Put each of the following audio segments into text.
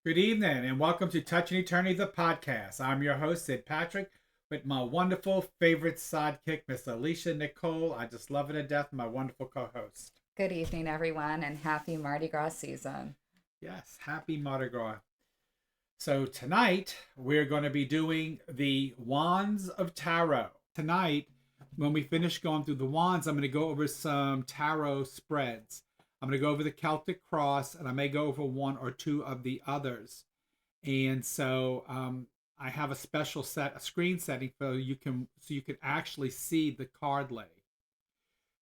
Good evening and welcome to Touching Eternity, the podcast. I'm your host, Sid Patrick, with my wonderful favorite sidekick, Miss Alicia Nicole. I just love her to death, my wonderful co host. Good evening, everyone, and happy Mardi Gras season. Yes, happy Mardi Gras. So, tonight we're going to be doing the Wands of Tarot. Tonight, when we finish going through the wands, I'm going to go over some tarot spreads. I'm going to go over the Celtic Cross, and I may go over one or two of the others. And so I have a special a screen setting so you can actually see the card lay.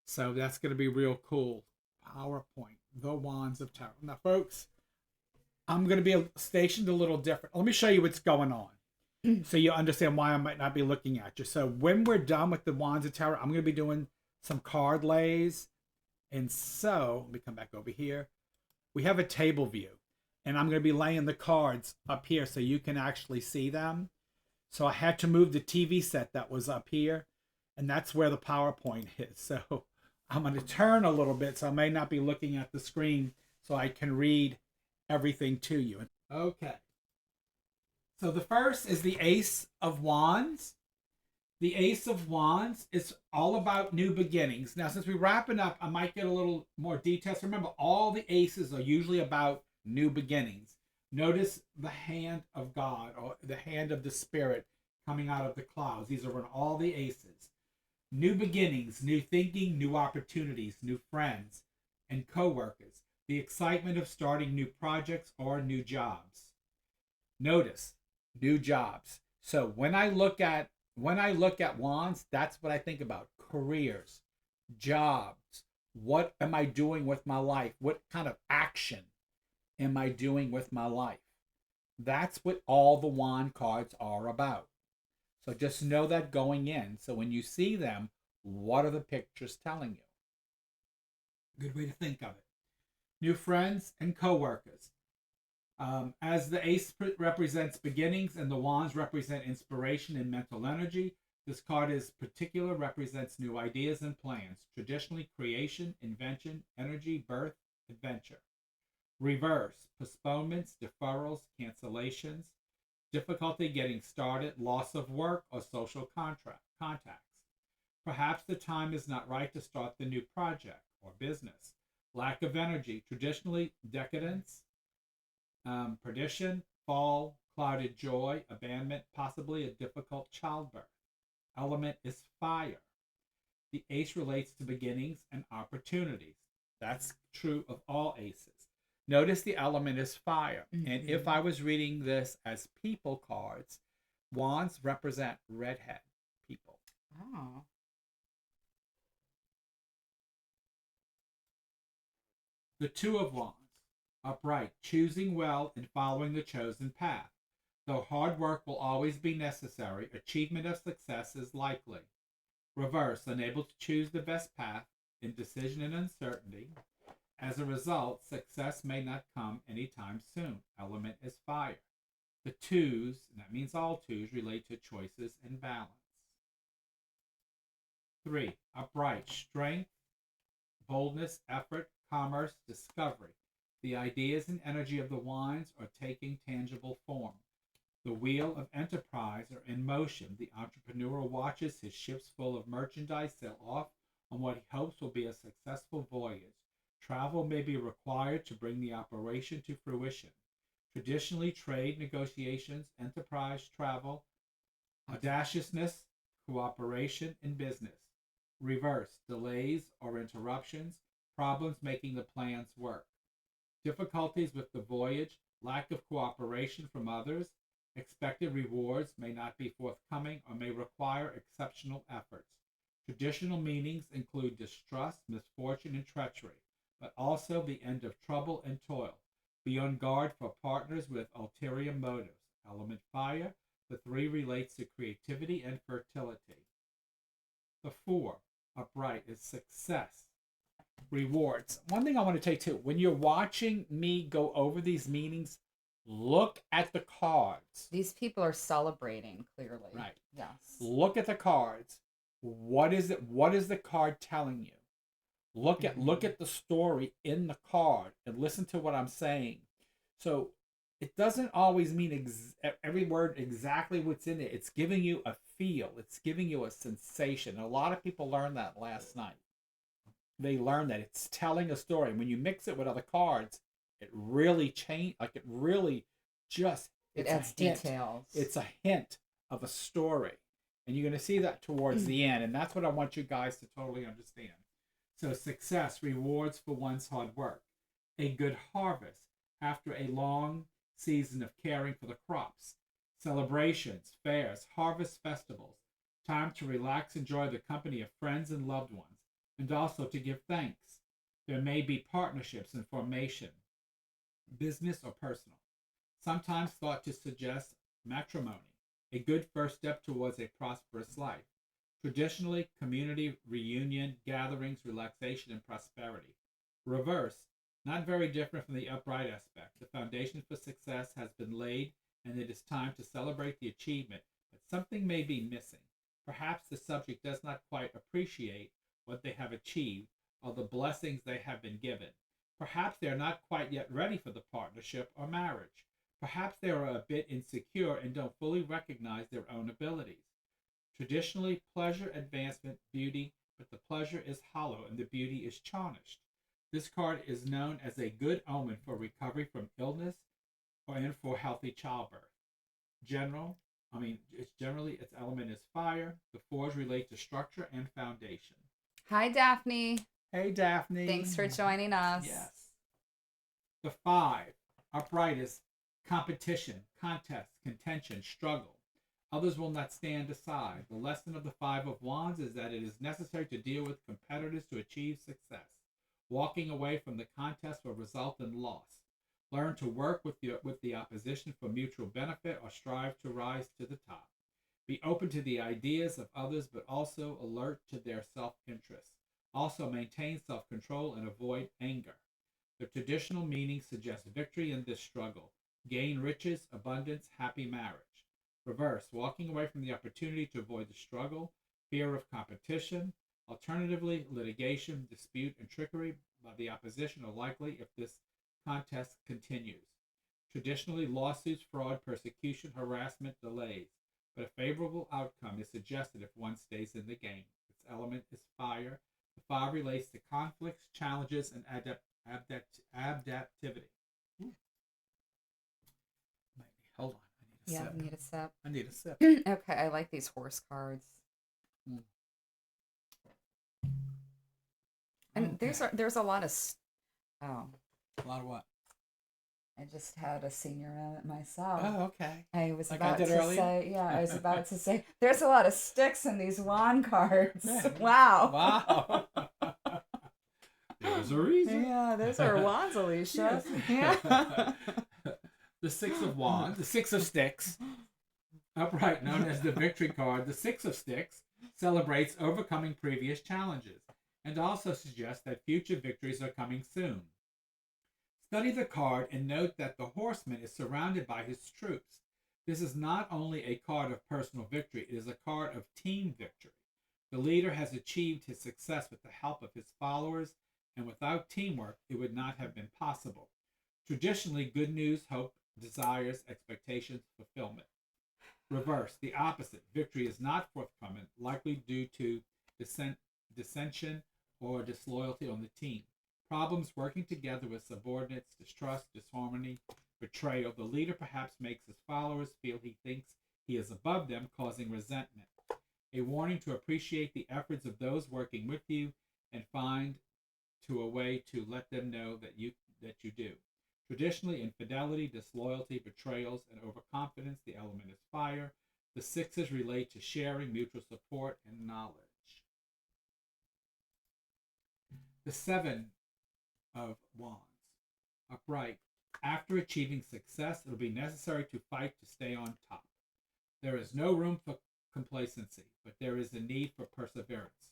So that's going to be real cool. PowerPoint, the Wands of Tarot. Now, folks, I'm going to be stationed a little different. Let me show you what's going on so you understand why I might not be looking at you. So when we're done with the Wands of Tarot, I'm going to be doing some card lays. And so, let me come back over here. We have a table view. And I'm going to be laying the cards up here so you can actually see them. So I had to move the TV set that was up here. And that's where the PowerPoint is. So I'm going to turn a little bit so I may not be looking at the screen so I can read everything to you. Okay. So the first is the Ace of Wands. The Ace of Wands is all about new beginnings. Now, since we're wrapping up, I might get a little more details. Remember, all the aces are usually about new beginnings. Notice the hand of God or the hand of the Spirit coming out of the clouds. These are on all the aces. New beginnings, new thinking, new opportunities, new friends and co-workers. The excitement of starting new projects or new jobs. Notice new jobs. So when I look at wands, that's what I think about. Careers, jobs. What am I doing with my life? What kind of action am I doing with my life? That's what all the wand cards are about. So just know that going in. So when you see them, what are the pictures telling you? Good way to think of it. New friends and co-workers. As the ace represents beginnings and the wands represent inspiration and mental energy, this card is particular, represents new ideas and plans. Traditionally, creation, invention, energy, birth, adventure. Reverse, postponements, deferrals, cancellations, difficulty getting started, loss of work or social contacts. Perhaps the time is not right to start the new project or business. Lack of energy, traditionally decadence, perdition, fall, clouded joy, abandonment, possibly a difficult childbirth. Element is fire. The ace relates to beginnings and opportunities. That's true of all aces. Notice the element is fire. Mm-hmm. And if I was reading this as people cards, wands represent redhead people. Oh. The Two of Wands. Upright, choosing well and following the chosen path. Though hard work will always be necessary, achievement of success is likely. Reverse, unable to choose the best path, indecision and uncertainty. As a result, success may not come anytime soon. Element is fire. The twos, and that means all twos, relate to choices and balance. 3. Upright, strength, boldness, effort, commerce, discovery. The ideas and energy of the wands are taking tangible form. The wheel of enterprise are in motion. The entrepreneur watches his ships full of merchandise sail off on what he hopes will be a successful voyage. Travel may be required to bring the operation to fruition. Traditionally, trade, negotiations, enterprise, travel, audaciousness, cooperation, and business. Reverse, delays or interruptions, problems making the plans work. Difficulties with the voyage, lack of cooperation from others, expected rewards may not be forthcoming or may require exceptional efforts. Traditional meanings include distrust, misfortune, and treachery, but also the end of trouble and toil. Be on guard for partners with ulterior motives. Element fire, the 3 relates to creativity and fertility. The 4, upright, is success. Rewards. One thing I want to tell you too, when you're watching me go over these meanings, look at the cards. These people are celebrating, clearly. Right. Yes. Look at the cards. What is it? What is the card telling you? Look at the story in the card and listen to what I'm saying. So it doesn't always mean every word exactly what's in it. It's giving you a feel. It's giving you a sensation. A lot of people learned that last night. They learned that it's telling a story. When you mix it with other cards, it really change. Like it really just It it's adds a hint. details. It's a hint of a story, and you're going to see that towards the end. And that's what I want you guys to totally understand. So success, rewards for one's hard work, a good harvest after a long season of caring for the crops, celebrations, fairs, harvest festivals, time to relax, enjoy the company of friends and loved ones, and also to give thanks. There may be partnerships in formation, business or personal, sometimes thought to suggest matrimony, a good first step towards a prosperous life. Traditionally, community reunion, gatherings, relaxation, and prosperity. Reverse, not very different from the upright aspect. The foundation for success has been laid, and it is time to celebrate the achievement, but something may be missing. Perhaps the subject does not quite appreciate what they have achieved or the blessings they have been given. Perhaps they are not quite yet ready for the partnership or marriage. Perhaps they are a bit insecure and don't fully recognize their own abilities. Traditionally, pleasure, advancement, beauty, but the pleasure is hollow and the beauty is tarnished. This card is known as a good omen for recovery from illness and for healthy childbirth. Its element is fire. The fours relate to structure and foundation. Hi, Daphne. Hey, Daphne. Thanks for joining us. Yes. The five, upright, is competition, contest, contention, struggle. Others will not stand aside. The lesson of the Five of Wands is that it is necessary to deal with competitors to achieve success. Walking away from the contest will result in loss. Learn to work with the opposition for mutual benefit or strive to rise to the top. Be open to the ideas of others, but also alert to their self-interest. Also maintain self-control and avoid anger. The traditional meaning suggests victory in this struggle. Gain riches, abundance, happy marriage. Reverse, walking away from the opportunity to avoid the struggle, fear of competition. Alternatively, litigation, dispute, and trickery by the opposition are likely if this contest continues. Traditionally, lawsuits, fraud, persecution, harassment, delays, but a favorable outcome is suggested if one stays in the game. Its element is fire. The fire relates to conflicts, challenges, and adaptivity. Hold on. Yeah, I need a sip. I need a sip. Okay, I like these horse cards. And Okay. there's a lot of A lot of what? I just had a senior moment myself. Oh, okay. I was Like about I did to earlier? say, yeah, I was about to say, there's a lot of sticks in these wand cards. Yeah. Wow. Wow. There's a reason. Yeah, those are wands, Alicia. Yes. Yeah. The Six of Wands, the Six of Sticks, upright, known as the Victory card, the Six of Sticks celebrates overcoming previous challenges and also suggests that future victories are coming soon. Study the card and note that the horseman is surrounded by his troops. This is not only a card of personal victory, it is a card of team victory. The leader has achieved his success with the help of his followers, and without teamwork, it would not have been possible. Traditionally, good news, hope, desires, expectations, fulfillment. Reverse, the opposite. Victory is not forthcoming, likely due to dissension or disloyalty on the team. Problems working together with subordinates, distrust, disharmony, betrayal. The leader perhaps makes his followers feel he thinks he is above them, causing resentment. A warning to appreciate the efforts of those working with you and find a way to let them know that you do. Traditionally, infidelity, disloyalty, betrayals, and overconfidence, the element is fire. The sixes relate to sharing, mutual support, and knowledge. The Seven of Wands, upright. After achieving success, it will be necessary to fight to stay on top. There is no room for complacency, but there is a need for perseverance.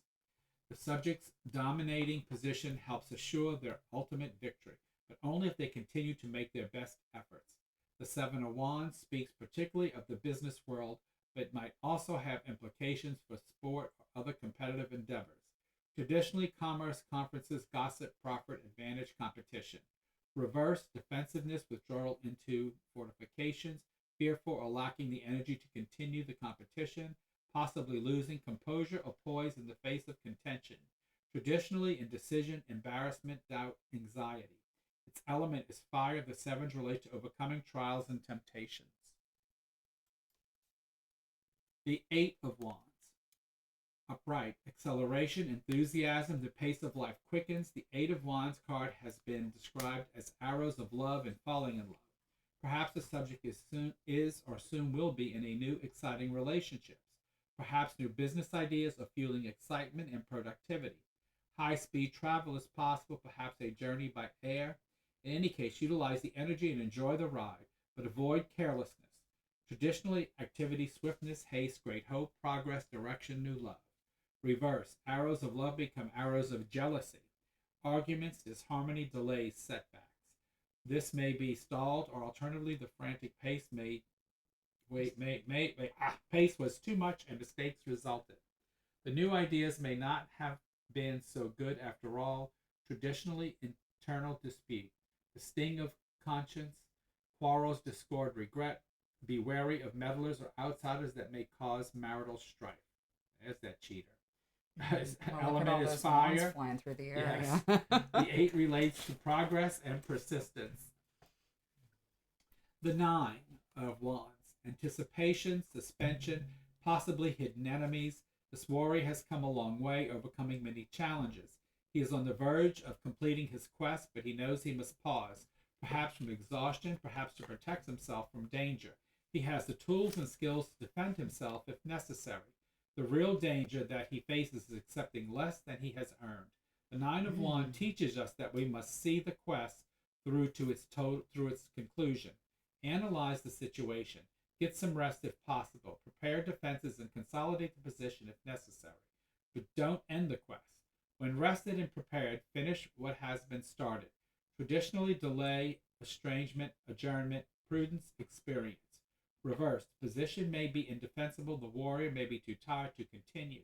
The subject's dominating position helps assure their ultimate victory, but only if they continue to make their best efforts. The Seven of Wands speaks particularly of the business world, but might also have implications for sport or other competitive endeavors. Traditionally, commerce, conferences, gossip, profit, advantage, competition. Reverse, defensiveness, withdrawal into fortifications, fearful or lacking the energy to continue the competition, possibly losing composure or poise in the face of contention. Traditionally, indecision, embarrassment, doubt, anxiety. Its element is fire. The sevens relate to overcoming trials and temptations. The Eight of Wands. Upright, acceleration, enthusiasm, the pace of life quickens. The Eight of Wands card has been described as arrows of love and falling in love. Perhaps the subject is or soon will be in a new exciting relationships. Perhaps new business ideas or fueling excitement and productivity. High speed travel is possible, perhaps a journey by air. In any case, utilize the energy and enjoy the ride, but avoid carelessness. Traditionally, activity, swiftness, haste, great hope, progress, direction, new love. Reverse, arrows of love become arrows of jealousy. Arguments, disharmony, delays, setbacks. This may be stalled, or alternatively, the frantic pace pace was too much and mistakes resulted. The new ideas may not have been so good after all. Traditionally, internal dispute. The sting of conscience, quarrels, discord, regret. Be wary of meddlers or outsiders that may cause marital strife. There's that cheater. Well, Element is fire. Flying through the air. Yes. Yeah. The Eight relates to progress and persistence. The Nine of Wands. Anticipation, suspension, possibly hidden enemies. This warrior has come a long way, overcoming many challenges. He is on the verge of completing his quest, but he knows he must pause, perhaps from exhaustion, perhaps to protect himself from danger. He has the tools and skills to defend himself if necessary. The real danger that he faces is accepting less than he has earned. The Nine of Wands teaches us that we must see the quest through its conclusion. Analyze the situation. Get some rest if possible. Prepare defenses and consolidate the position if necessary. But don't end the quest. When rested and prepared, finish what has been started. Traditionally, delay, estrangement, adjournment, prudence, experience. Reversed, position may be indefensible. The warrior may be too tired to continue.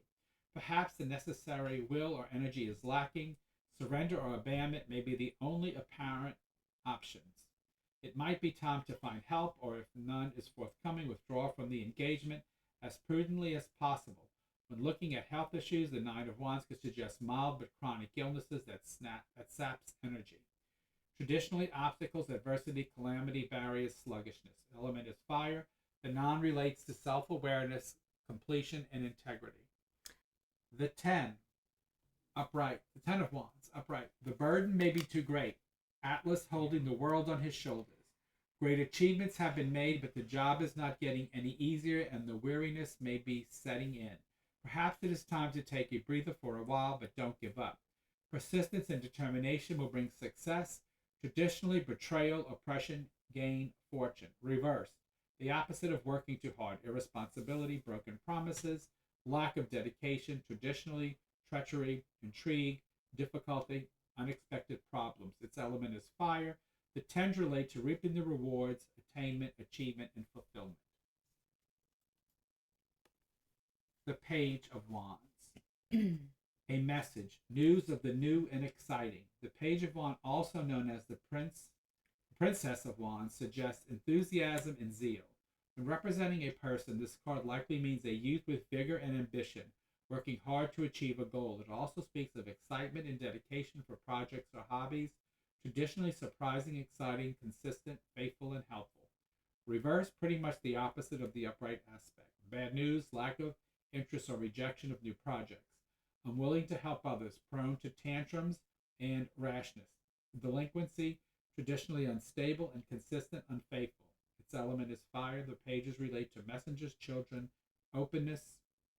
Perhaps the necessary will or energy is lacking. Surrender or abandonment may be the only apparent options. It might be time to find help, or if none is forthcoming, withdraw from the engagement as prudently as possible. When looking at health issues, the Nine of Wands could suggest mild but chronic illnesses that saps energy. Traditionally, obstacles, adversity, calamity, barriers, sluggishness. Element is fire. The non relates to self-awareness, completion, and integrity. The Ten, upright. The Ten of Wands, upright. The burden may be too great. Atlas holding the world on his shoulders. Great achievements have been made, but the job is not getting any easier, and the weariness may be setting in. Perhaps it is time to take a breather for a while, but don't give up. Persistence and determination will bring success. Traditionally, betrayal, oppression, gain, fortune. Reverse, the opposite of working too hard. Irresponsibility, broken promises, lack of dedication. Traditionally, treachery, intrigue, difficulty, unexpected problems. Its element is fire. The Tens relate to reaping the rewards, attainment, achievement, and fulfillment. The Page of Wands. A message, news of the new and exciting. The Page of Wands, also known as the Princess of Wands, suggests enthusiasm and zeal. When representing a person, this card likely means a youth with vigor and ambition, working hard to achieve a goal. It also speaks of excitement and dedication for projects or hobbies, traditionally surprising, exciting, consistent, faithful, and helpful. Reverse, pretty much the opposite of the upright aspect. Bad news, lack of interest or rejection of new projects. Unwilling to help others, prone to tantrums and rashness. Delinquency, traditionally unstable, inconsistent, unfaithful. Its element is fire. The pages relate to messengers, children, openness,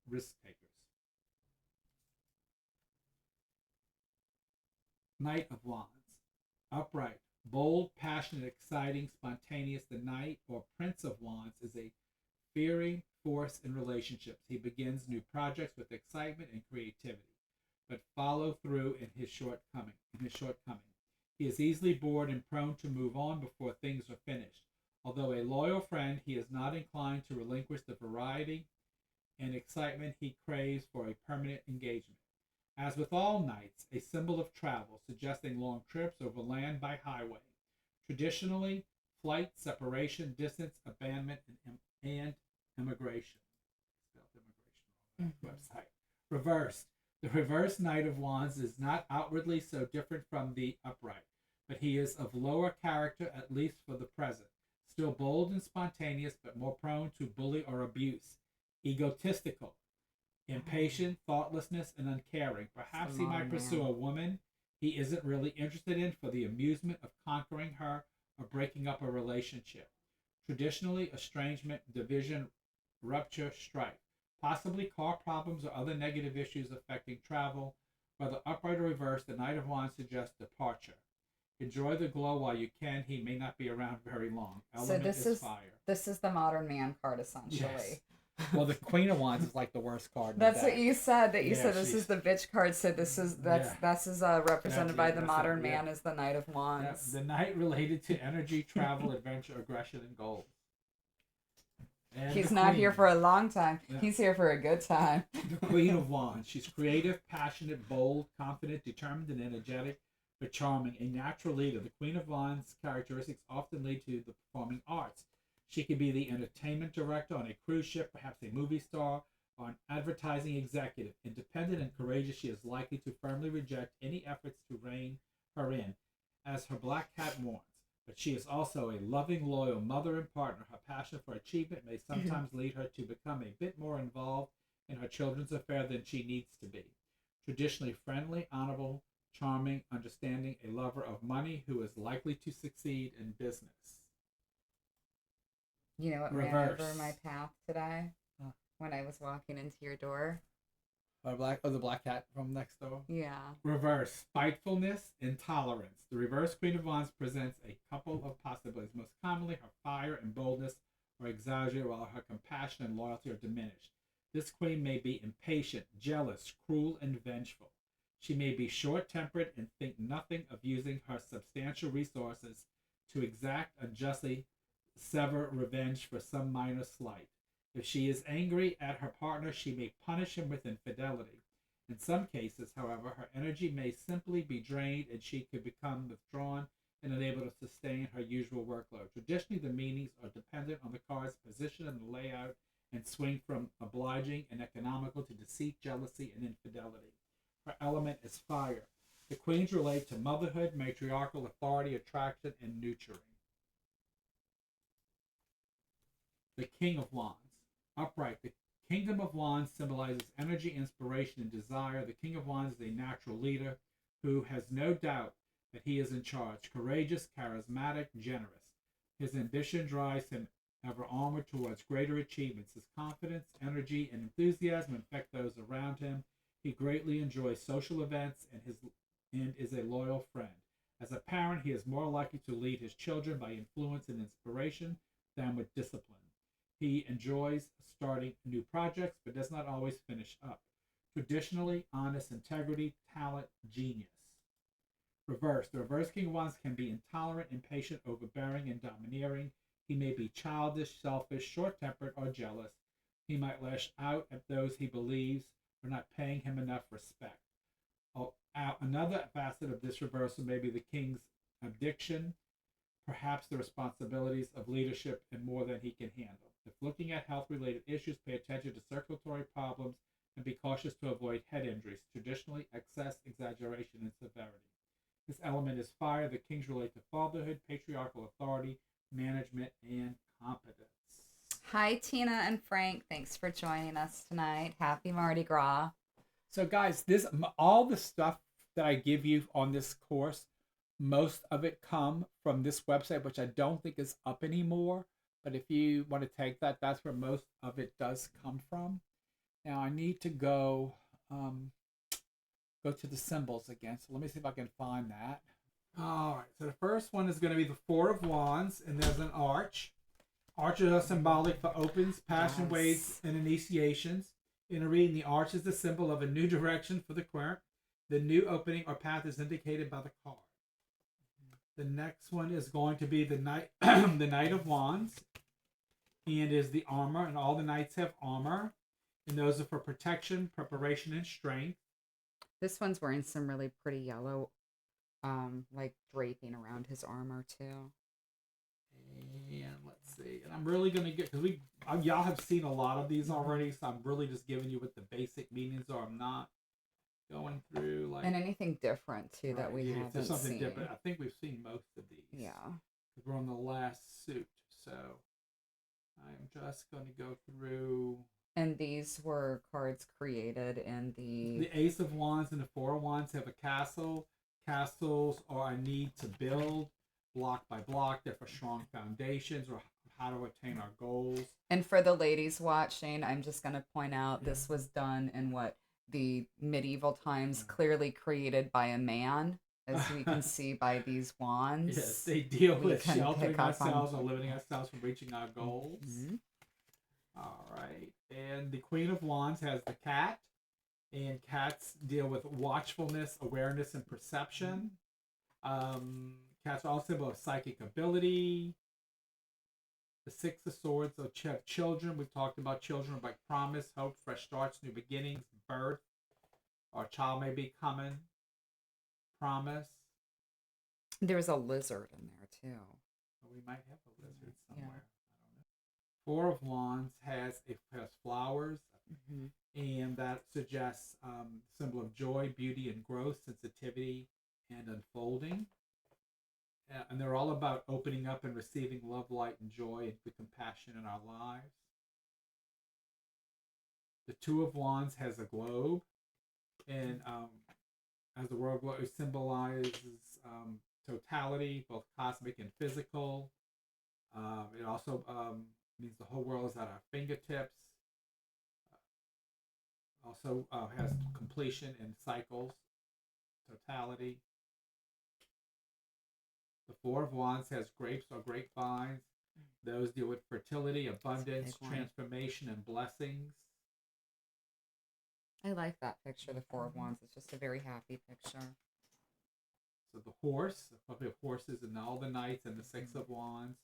risk takers. Knight of Wands. Upright, bold, passionate, exciting, spontaneous. The Knight, or Prince of Wands, is a fiery force in relationships. He begins new projects with excitement and creativity, but follow through in his shortcoming. He is easily bored and prone to move on before things are finished. Although a loyal friend, he is not inclined to relinquish the variety and excitement he craves for a permanent engagement. As with all knights, a symbol of travel, suggesting long trips over land by highway. Traditionally, flight, separation, distance, abandonment, and immigration. Spelled immigration on that website. Reversed. The reversed Knight of Wands is not outwardly so different from the upright, but he is of lower character, at least for the present. Still bold and spontaneous, but more prone to bully or abuse. Egotistical, impatient, thoughtlessness, and uncaring. Perhaps he might pursue a woman he isn't really interested in for the amusement of conquering her or breaking up a relationship. Traditionally, estrangement, division, rupture, strife. Possibly car problems or other negative issues affecting travel. Whether upright or reversed, the Knight of Wands suggests departure. Enjoy the glow while you can. He may not be around very long. Element So this is fire. This is the modern man card, essentially. Yes. Well, the Queen of Wands is like the worst card. That's what you said. That you Yeah, said this is the bitch card. So this is represented by the modern man as the Knight of Wands. The knight related to energy, travel, adventure, aggression, and goals. And he's not here for a long time. Yeah. He's here for a good time. The Queen of Wands. She's creative, passionate, bold, confident, determined, and energetic, but charming. A natural leader. The Queen of Wands characteristics often lead to the performing arts. She could be the entertainment director on a cruise ship, perhaps a movie star, or an advertising executive. Independent and courageous, she is likely to firmly reject any efforts to rein her in, as her black cat warns. But she is also a loving, loyal mother and partner. Her passion for achievement may sometimes lead her to become a bit more involved in her children's affair than she needs to be. Traditionally friendly, honorable, charming, understanding, a lover of money who is likely to succeed in business. You know what ran over my path today when I was walking into your door? The black cat from next door? Yeah. Reverse. Spitefulness, intolerance. The reverse Queen of Wands presents a couple of possibilities. Most commonly, her fire and boldness are exaggerated while her compassion and loyalty are diminished. This queen may be impatient, jealous, cruel, and vengeful. She may be short-tempered and think nothing of using her substantial resources to exact unjustly sever revenge for some minor slight. If she is angry at her partner, she may punish him with infidelity. In some cases, however, her energy may simply be drained and she could become withdrawn and unable to sustain her usual workload. Traditionally, the meanings are dependent on the card's position and the layout and swing from obliging and economical to deceit, jealousy, and infidelity. Her element is fire. The queens relate to motherhood, matriarchal authority, attraction, and nurturing. The King of Wands. Upright. The Kingdom of Wands symbolizes energy, inspiration, and desire. The King of Wands is a natural leader who has no doubt that he is in charge. Courageous, charismatic, generous. His ambition drives him ever onward towards greater achievements. His confidence, energy, and enthusiasm infect those around him. He greatly enjoys social events and is a loyal friend. As a parent, he is more likely to lead his children by influence and inspiration than with discipline. He enjoys starting new projects, but does not always finish up. Traditionally, honest, integrity, talent, genius. Reverse. The reverse King of Wands can be intolerant, impatient, overbearing, and domineering. He may be childish, selfish, short-tempered, or jealous. He might lash out at those he believes are not paying him enough respect. Another facet of this reversal may be the king's addiction, perhaps the responsibilities of leadership and more than he can handle. If looking at health-related issues, pay attention to circulatory problems and be cautious to avoid head injuries, traditionally excess, exaggeration, and severity. This element is fire. The kings relate to fatherhood, patriarchal authority, management, and competence. Hi, Tina and Frank. Thanks for joining us tonight. Happy Mardi Gras. So, guys, all the stuff that I give you on this course, most of it come from this website, which I don't think is up anymore. But if you want to take that, that's where most of it does come from. Now, I need to go to the symbols again. So let me see if I can find that. All right. So the first one is going to be the Four of Wands, and there's an arch. Arches are symbolic for opens, passion waves, and initiations. In a reading, the arch is the symbol of a new direction for the querent. The new opening or path is indicated by the card. The next one is going to be the Knight, the Knight of Wands, and is the armor, and all the knights have armor, and those are for protection, preparation, and strength. This one's wearing some really pretty yellow, like draping around his armor too. see. And I'm really going to get, because y'all have seen a lot of these already, so I'm really just giving you what the basic meanings are. I'm not going through like. And anything different too that we haven't there's something seen. different. I think we've seen most of these. Yeah. We're on the last suit, so I'm just going to go through. And these were cards created in The Ace of Wands and the Four of Wands have a castle. Castles are a need to build block by block. They're for strong foundations or how to attain our goals. And for the ladies watching, I'm just going to point out this was done in the medieval times, clearly created by a man, as we can see by these wands. Yes, they deal with sheltering ourselves or limiting ourselves from reaching our goals. Mm-hmm. All right. And the Queen of Wands has the cat. And cats deal with watchfulness, awareness, and perception. Cats are also about psychic ability. The Six of Swords have children. We've talked about children like promise, hope, fresh starts, new beginnings, birth. Our child may be coming. Promise. There's a lizard in there too. We might have a lizard somewhere. Yeah. I don't know. Four of Wands has flowers. Mm-hmm. And that suggests symbol of joy, beauty, and growth, sensitivity, and unfolding. And they're all about opening up and receiving love, light, and joy, and good compassion in our lives. The Two of Wands has a globe, and as the world globe, it symbolizes totality, both cosmic and physical. It also means the whole world is at our fingertips. Also has completion and cycles, totality. The Four of Wands has grapes or grapevines. Those deal with fertility, abundance, transformation, and blessings. I like that picture, the Four of Wands. It's just a very happy picture. So the horse, a couple of horses and all the knights, and the Six of Wands.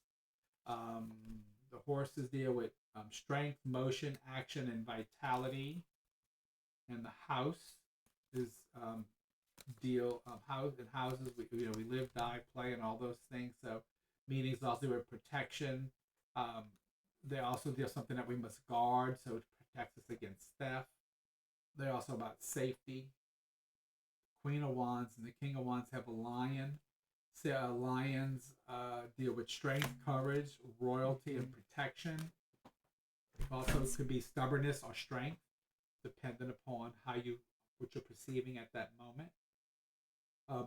The horses deal with strength, motion, action, and vitality. And the house is houses we live, die, play, and all those things. So meanings also with protection. They also deal with something that we must guard, so it protects us against theft. They're also about safety. Queen of Wands and the King of Wands have a lion. So lions deal with strength, courage, royalty, and protection. Also could be stubbornness or strength, dependent upon what you're perceiving at that moment.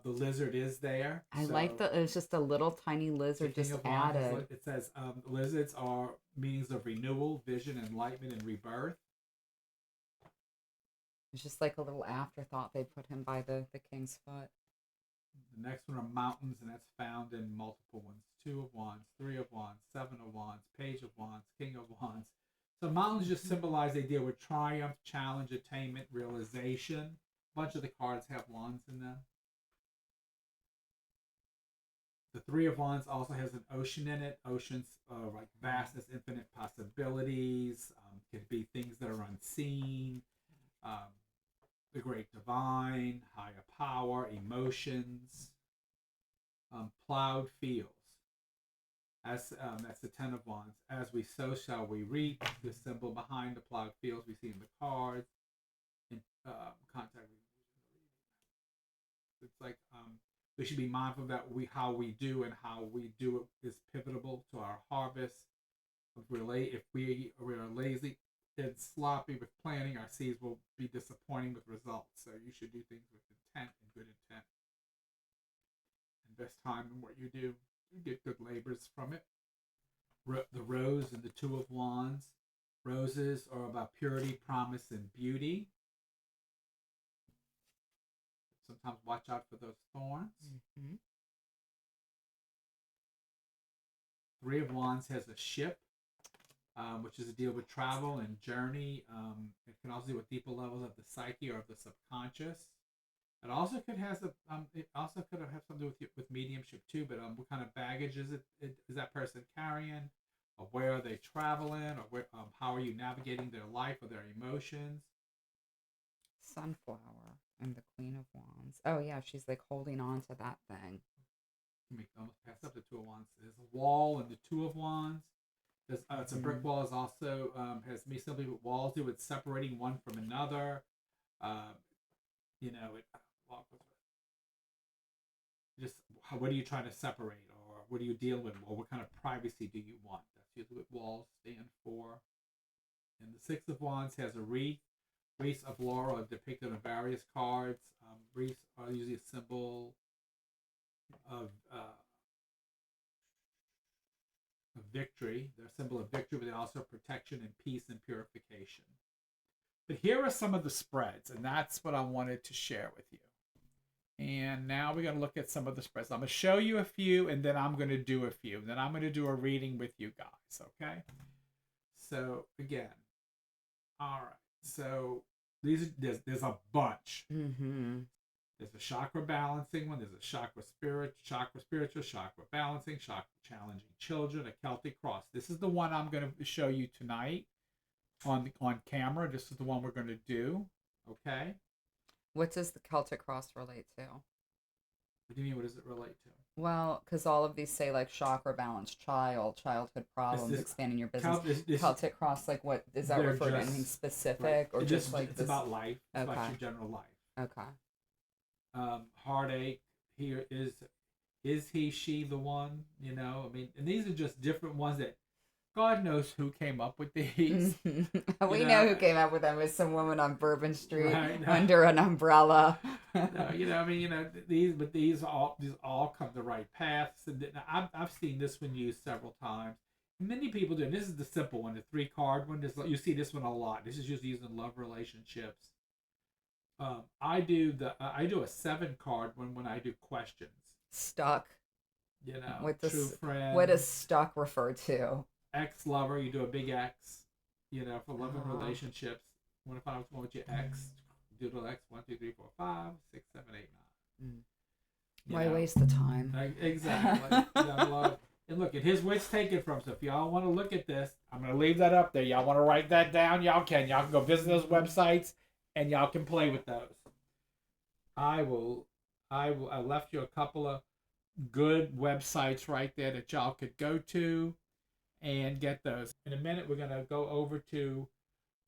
The lizard is there. I like it's just a little tiny lizard just added. It says lizards are meanings of renewal, vision, enlightenment, and rebirth. It's just like a little afterthought. They put him by the king's foot. The next one are mountains, and that's found in multiple ones. Two of Wands, Three of Wands, Seven of Wands, Page of Wands, King of Wands. So mountains just symbolize they deal with triumph, challenge, attainment, realization. A bunch of the cards have wands in them. The Three of Wands also has an ocean in it. Oceans like vastness, infinite possibilities. Could be things that are unseen. The great divine, higher power, emotions. Plowed fields. That's the Ten of Wands. As we sow, shall we reap. The symbol behind the plowed fields we see in the cards. In contact. It's like we should be mindful that how we do it is pivotal to our harvest. If we are lazy and sloppy with planning, our seeds will be disappointing with results. So you should do things with intent and good intent. Invest time in what you do. You get good labors from it. The Rose and the Two of Wands. Roses are about purity, promise, and beauty. Sometimes watch out for those thorns. Mm-hmm. Three of Wands has a ship, which is a deal with travel and journey. It can also deal with deeper levels of the psyche or of the subconscious. It also could have something to do with mediumship too. But what kind of baggage is that person carrying, or where are they traveling, or how are you navigating their life or their emotions? Sunflower and the Queen of Wands. Oh yeah, she's like holding on to that thing. Let me almost pass up the Two of Wands. There's a wall and the Two of Wands. It's a brick wall. Is also has me simply what walls do with separating one from another. Uh, you know, just what are you trying to separate, or what are you dealing with, or what kind of privacy do you want? That's usually what walls stand for. And the Six of Wands has a wreath. Wreaths of laurel are depicted on various cards. Wreaths are usually a symbol of victory. They're a symbol of victory, but they also have protection and peace and purification. But here are some of the spreads, and that's what I wanted to share with you. And now we're going to look at some of the spreads. I'm going to show you a few, and then I'm going to do a few. And then I'm going to do a reading with you guys, okay? So, again, all right. So, there's a bunch. Mm-hmm. There's a chakra balancing one. There's a chakra spiritual, chakra balancing, chakra challenging children, a Celtic cross. This is the one I'm going to show you tonight on camera. This is the one we're going to do, okay? What does the Celtic cross relate to? What do you mean, what does it relate to? Well, because all of these say like chakra balance, childhood problems, expanding your business. Celtic cross, like what is that refer to anything specific, right, or just like it's about life? It's about your general life. Okay. Heartache. Here is he, she the one? You know, I mean, and these are just different ones that God knows who came up with these. We know who came up with them. It's some woman on Bourbon Street under an umbrella. No, you know, I mean, you know, these all come the right paths. And I've seen this one used several times. Many people do. And this is the simple one, the 3-card one. You see this one a lot. This is usually used in love relationships. I do a 7-card one when I do questions. Stuck. You know, true friend. What does stuck refer to? Ex-lover, you do a big X. You know, for love and relationships. What if I was going with your ex? Do the X 1, 2, 3, 4, 5, 6, 7, 8, 9. Why waste the time? Exactly. And look, and here's where it's taken from. So if y'all want to look at this, I'm going to leave that up there. Y'all want to write that down? Y'all can. Y'all can go visit those websites, and y'all can play with those. I left you a couple of good websites right there that y'all could go to and get those. In a minute, we're going to go over to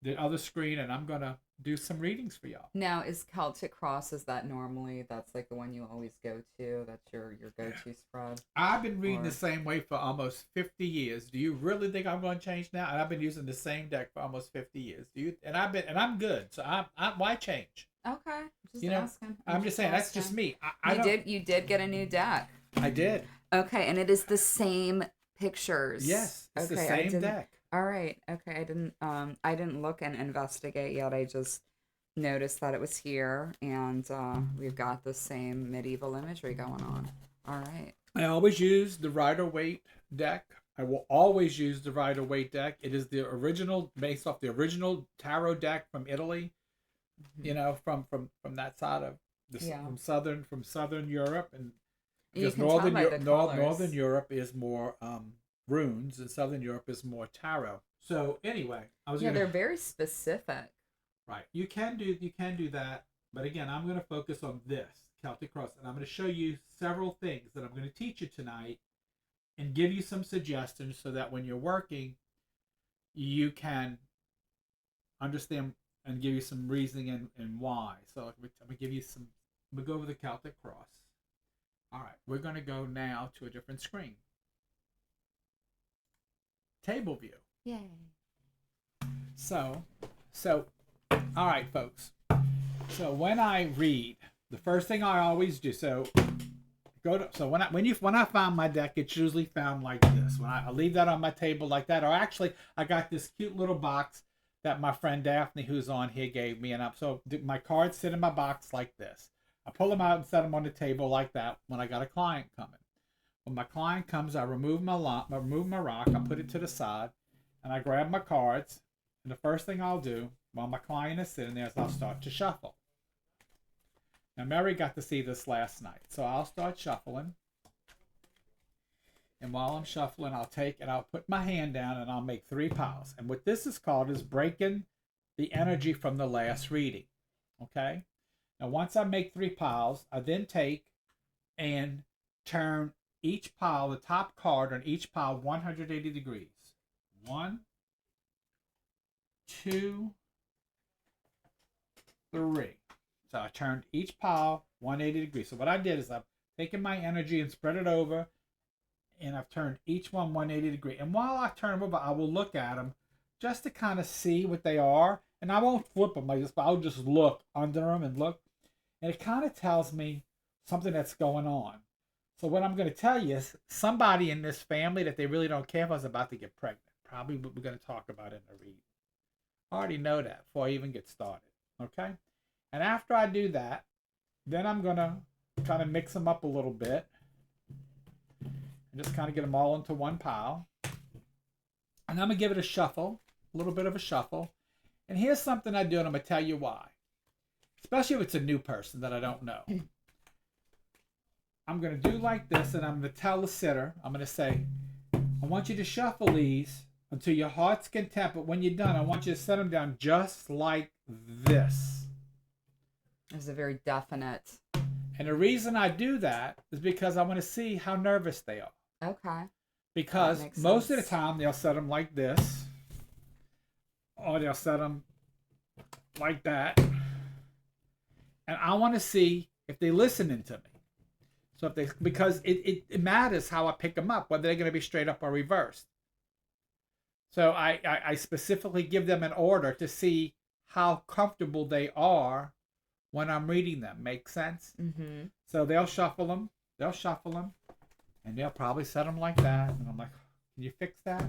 the other screen, and I'm going to do some readings for y'all. Now, is Celtic Cross, is that normally, that's like the one you always go to? That's your go-to spread? I've been reading the same way for almost 50 years. Do you really think I'm going to change now? And I've been using the same deck for almost 50 years. Do you? And I'm good. So why change? Okay. Just asking. I'm just saying, that's just me. You did get a new deck. I did. Okay, and it is the same pictures. Yes, it's the same deck. All right. Okay, I didn't look and investigate yet. I just noticed that it was here, and we've got the same medieval imagery going on. All right. I always use the Rider-Waite deck. I will always use the Rider-Waite deck. It is the original, based off the original tarot deck from Italy. Mm-hmm. You know, from that side of from southern Europe, and because northern Europe is more runes, and southern Europe is more tarot. So anyway, they're very specific. Right, you can do that, but again, I'm going to focus on this Celtic Cross, and I'm going to show you several things that I'm going to teach you tonight, and give you some suggestions so that when you're working, you can understand and give you some reasoning and why. So I'm going to give you some. We'll go over the Celtic Cross. All right, we're going to go now to a different screen. Table view. Yay. So, all right, folks. So when I read, the first thing I always do, when I find my deck, it's usually found like this. When I leave that on my table like that, or actually I got this cute little box that my friend Daphne, who's on here, gave me, and so my cards sit in my box like this. I pull them out and set them on the table like that when I got a client coming. When my client comes, I remove my rock, I put it to the side, and I grab my cards. And the first thing I'll do while my client is sitting there is I'll start to shuffle. Now, Mary got to see this last night, so I'll start shuffling. And while I'm shuffling, I'll put my hand down, and I'll make 3 piles. And what this is called is breaking the energy from the last reading. Okay? Now, once I make 3 piles, I then take and turn each pile, the top card on each pile, 180 degrees. 1, 2, 3. So I turned each pile 180 degrees. So what I did is I've taken my energy and spread it over, and I've turned each one 180 degree. And while I turn them over, I will look at them just to kind of see what they are. And I won't flip them like this, but I'll just look under them and look. And it kind of tells me something that's going on. So what I'm going to tell you is somebody in this family that they really don't care for is about to get pregnant. Probably what we're going to talk about in the read. I already know that before I even get started. Okay? And after I do that, then I'm going to kind of mix them up a little bit. And just kind of get them all into one pile. And I'm going to give it a shuffle. A little bit of a shuffle. And here's something I do, and I'm going to tell you why. Especially if it's a new person that I don't know. I'm going to do like this, and I'm going to tell the sitter, I'm going to say, I want you to shuffle these until your heart's content, but when you're done, I want you to set them down just like this. It's a very definite. And the reason I do that is because I want to see how nervous they are. Okay. Because most of the time, they'll set them like this, or they'll set them like that. And I want to see if they're listening to me. So if they, because it matters how I pick them up, whether they're going to be straight up or reversed. So I specifically give them an order to see how comfortable they are when I'm reading them. Make sense? Mm-hmm. So they'll shuffle them, and they'll probably set them like that. And I'm like, can you fix that?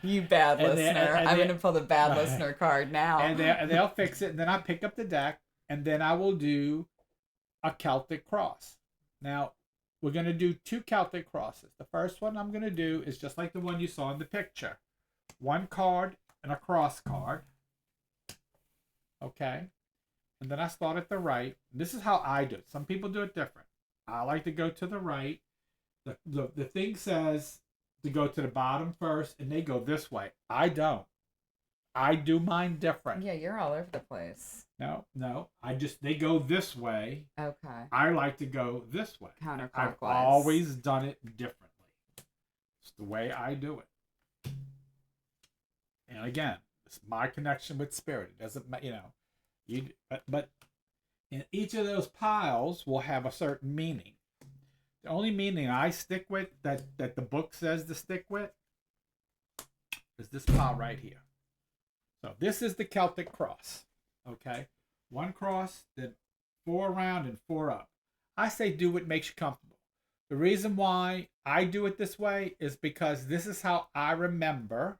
You bad listener. I'm going to pull the bad listener card now. And they'll fix it, and then I pick up the deck, and then I will do a Celtic Cross. Now, we're going to do 2 Celtic Crosses. The first one I'm going to do is just like the one you saw in the picture. 1 card and a cross card. Okay? And then I start at the right. This is how I do it. Some people do it different. I like to go to the right. The thing says to go to the bottom first, and they go this way. I don't. I do mine different. Yeah, you're all over the place. No. They go this way. Okay. I like to go this way. Counterclockwise. I've always done it differently. It's the way I do it. And again, it's my connection with spirit. It doesn't, but in each of those piles will have a certain meaning. The only meaning I stick with, that the book says to stick with, is this pile right here. So this is the Celtic Cross. Okay? 1 cross, then 4 around and 4 up. I say do what makes you comfortable. The reason why I do it this way is because this is how I remember.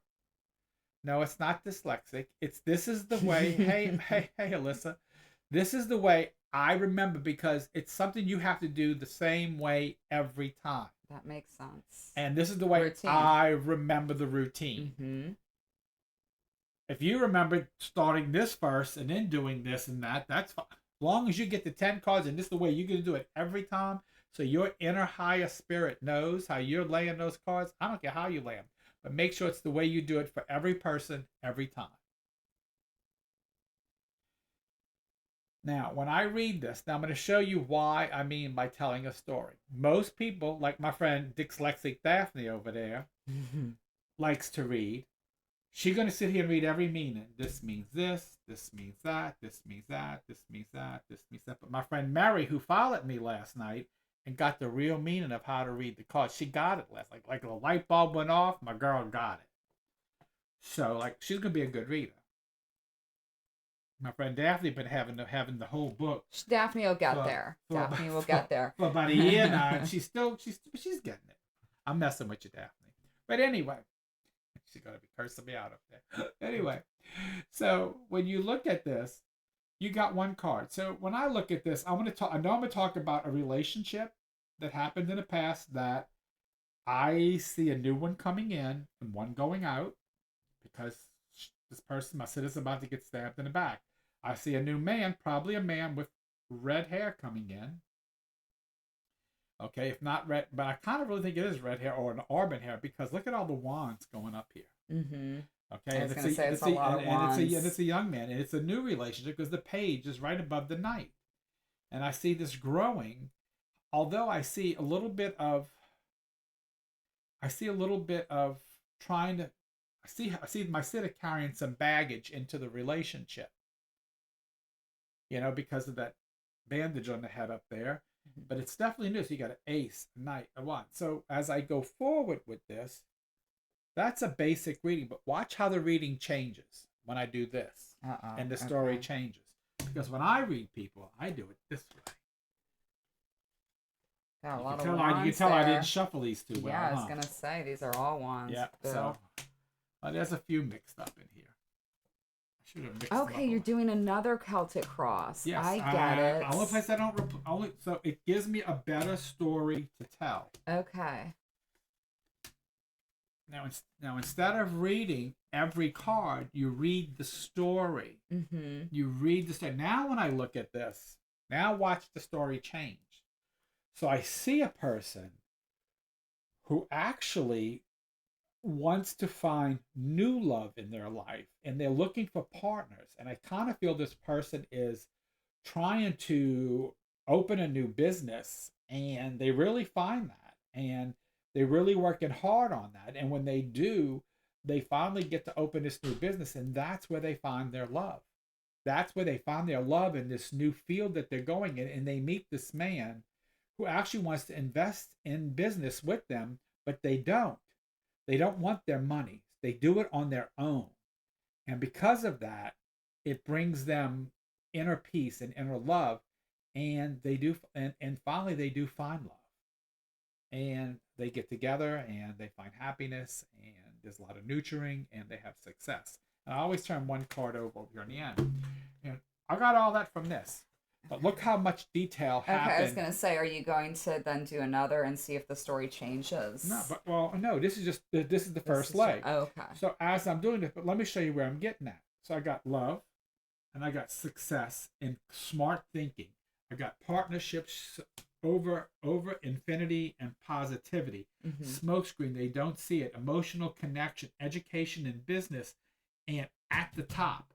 No, it's not dyslexic. This is the way. hey, Alyssa. This is the way I remember, because it's something you have to do the same way every time. That makes sense. And this is the way routine. I remember the routine. Mm-hmm. If you remember starting this first and then doing this and that, that's fine. As long as you get the 10 cards and this is the way you're going to do it every time, so your inner higher spirit knows how you're laying those cards. I don't care how you lay them, but make sure it's the way you do it for every person, every time. Now, when I read this, now I'm going to show you why I mean by telling a story. Most people, like my friend Dyslexic Daphne over there, likes to read. She's going to sit here and read every meaning. This means this means that, this means that, this means that, this means that. But my friend Mary, who followed me last night and got the real meaning of how to read the cards, she got it last night. Like a light bulb went off, my girl got it. So, she's going to be a good reader. My friend Daphne been having the whole book. Daphne will get there. Daphne will get there. For about a year now, and she's getting it. I'm messing with you, Daphne. But anyway, she's gonna be cursing me out up there. Anyway, so when you look at this, you got 1 card. So when I look at this, I'm gonna talk about a relationship that happened in the past that I see a new one coming in and one going out, because this person, my sister's about to get stabbed in the back. I see a new man, probably a man with red hair coming in. Okay, if not red, but I kind of really think it is red hair or an auburn hair, because look at all the wands going up here. Mm-hmm. Okay, I was going to say it's a lot of wands. And it's a young man, and it's a new relationship because the page is right above the knight. And I see this growing, although I see a little bit of trying to, I see my Sid carrying some baggage into the relationship, because of that bandage on the head up there. But it's definitely new. So you got an ace, a knight, a one. So as I go forward with this, that's a basic reading. But watch how the reading changes when I do this. And the story changes. Because when I read people, I do it this way. Got a You lot can of tell, wands you can tell there. I didn't shuffle these too well. Yeah, I was going to say, these are all wands. Yeah, Bill. so there's a few mixed up in here. I should have mixed them up. Okay, you're doing another Celtic Cross. Yes, I get it. Only place I don't so it gives me a better story to tell. Okay. Now instead of reading every card, you read the story. Mm-hmm. You read the story. Now when I look at this, now watch the story change. So I see a person who actually wants to find new love in their life, and they're looking for partners. And I kind of feel this person is trying to open a new business, and they really find that, and they're really working hard on that. And when they do, they finally get to open this new business, and that's where they find their love. That's where they find their love in this new field that they're going in, and they meet this man who actually wants to invest in business with them, but they don't. They don't want their money. They do it on their own. And because of that, it brings them inner peace and inner love. And they do, and finally they do find love. And they get together and they find happiness, and there's a lot of nurturing, and they have success. And I always turn one card over here in the end. And I got all that from this. But look how much detail happened. Okay, I was going to say, are you going to then do another and see if the story changes? No, this is the first leg. Okay. So as I'm doing this, but let me show you where I'm getting at. So I got love, and I got success and smart thinking. I got partnerships over infinity and positivity. Mm-hmm. Smokescreen, they don't see it. Emotional connection, education and business, and at the top.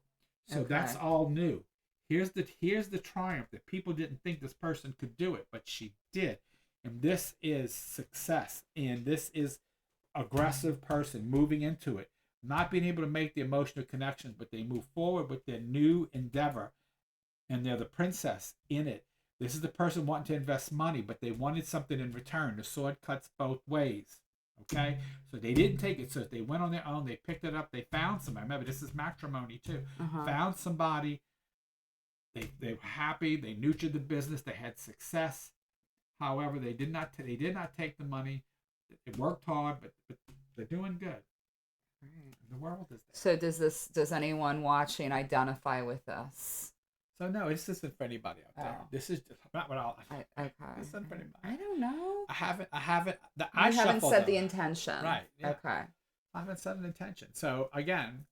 So that's all new. Here's the triumph that people didn't think this person could do it, but she did. And this is success. And this is aggressive person moving into it, not being able to make the emotional connection, but they move forward with their new endeavor, and they're the princess in it. This is the person wanting to invest money, but they wanted something in return. The sword cuts both ways. Okay, so they didn't take it. So they went on their own. They picked it up. They found somebody. Remember, this is matrimony too. Found somebody. They were happy. They nurtured the business. They had success. However, they did not take the money. They worked hard, but they're doing good. The world is there. So does anyone watching identify with this? So no, this isn't for anybody out there. This is not what I'll. Okay. This isn't for anybody. I don't know. I haven't. I haven't said the intention. Right. Yeah. Okay. I haven't set an intention. So again,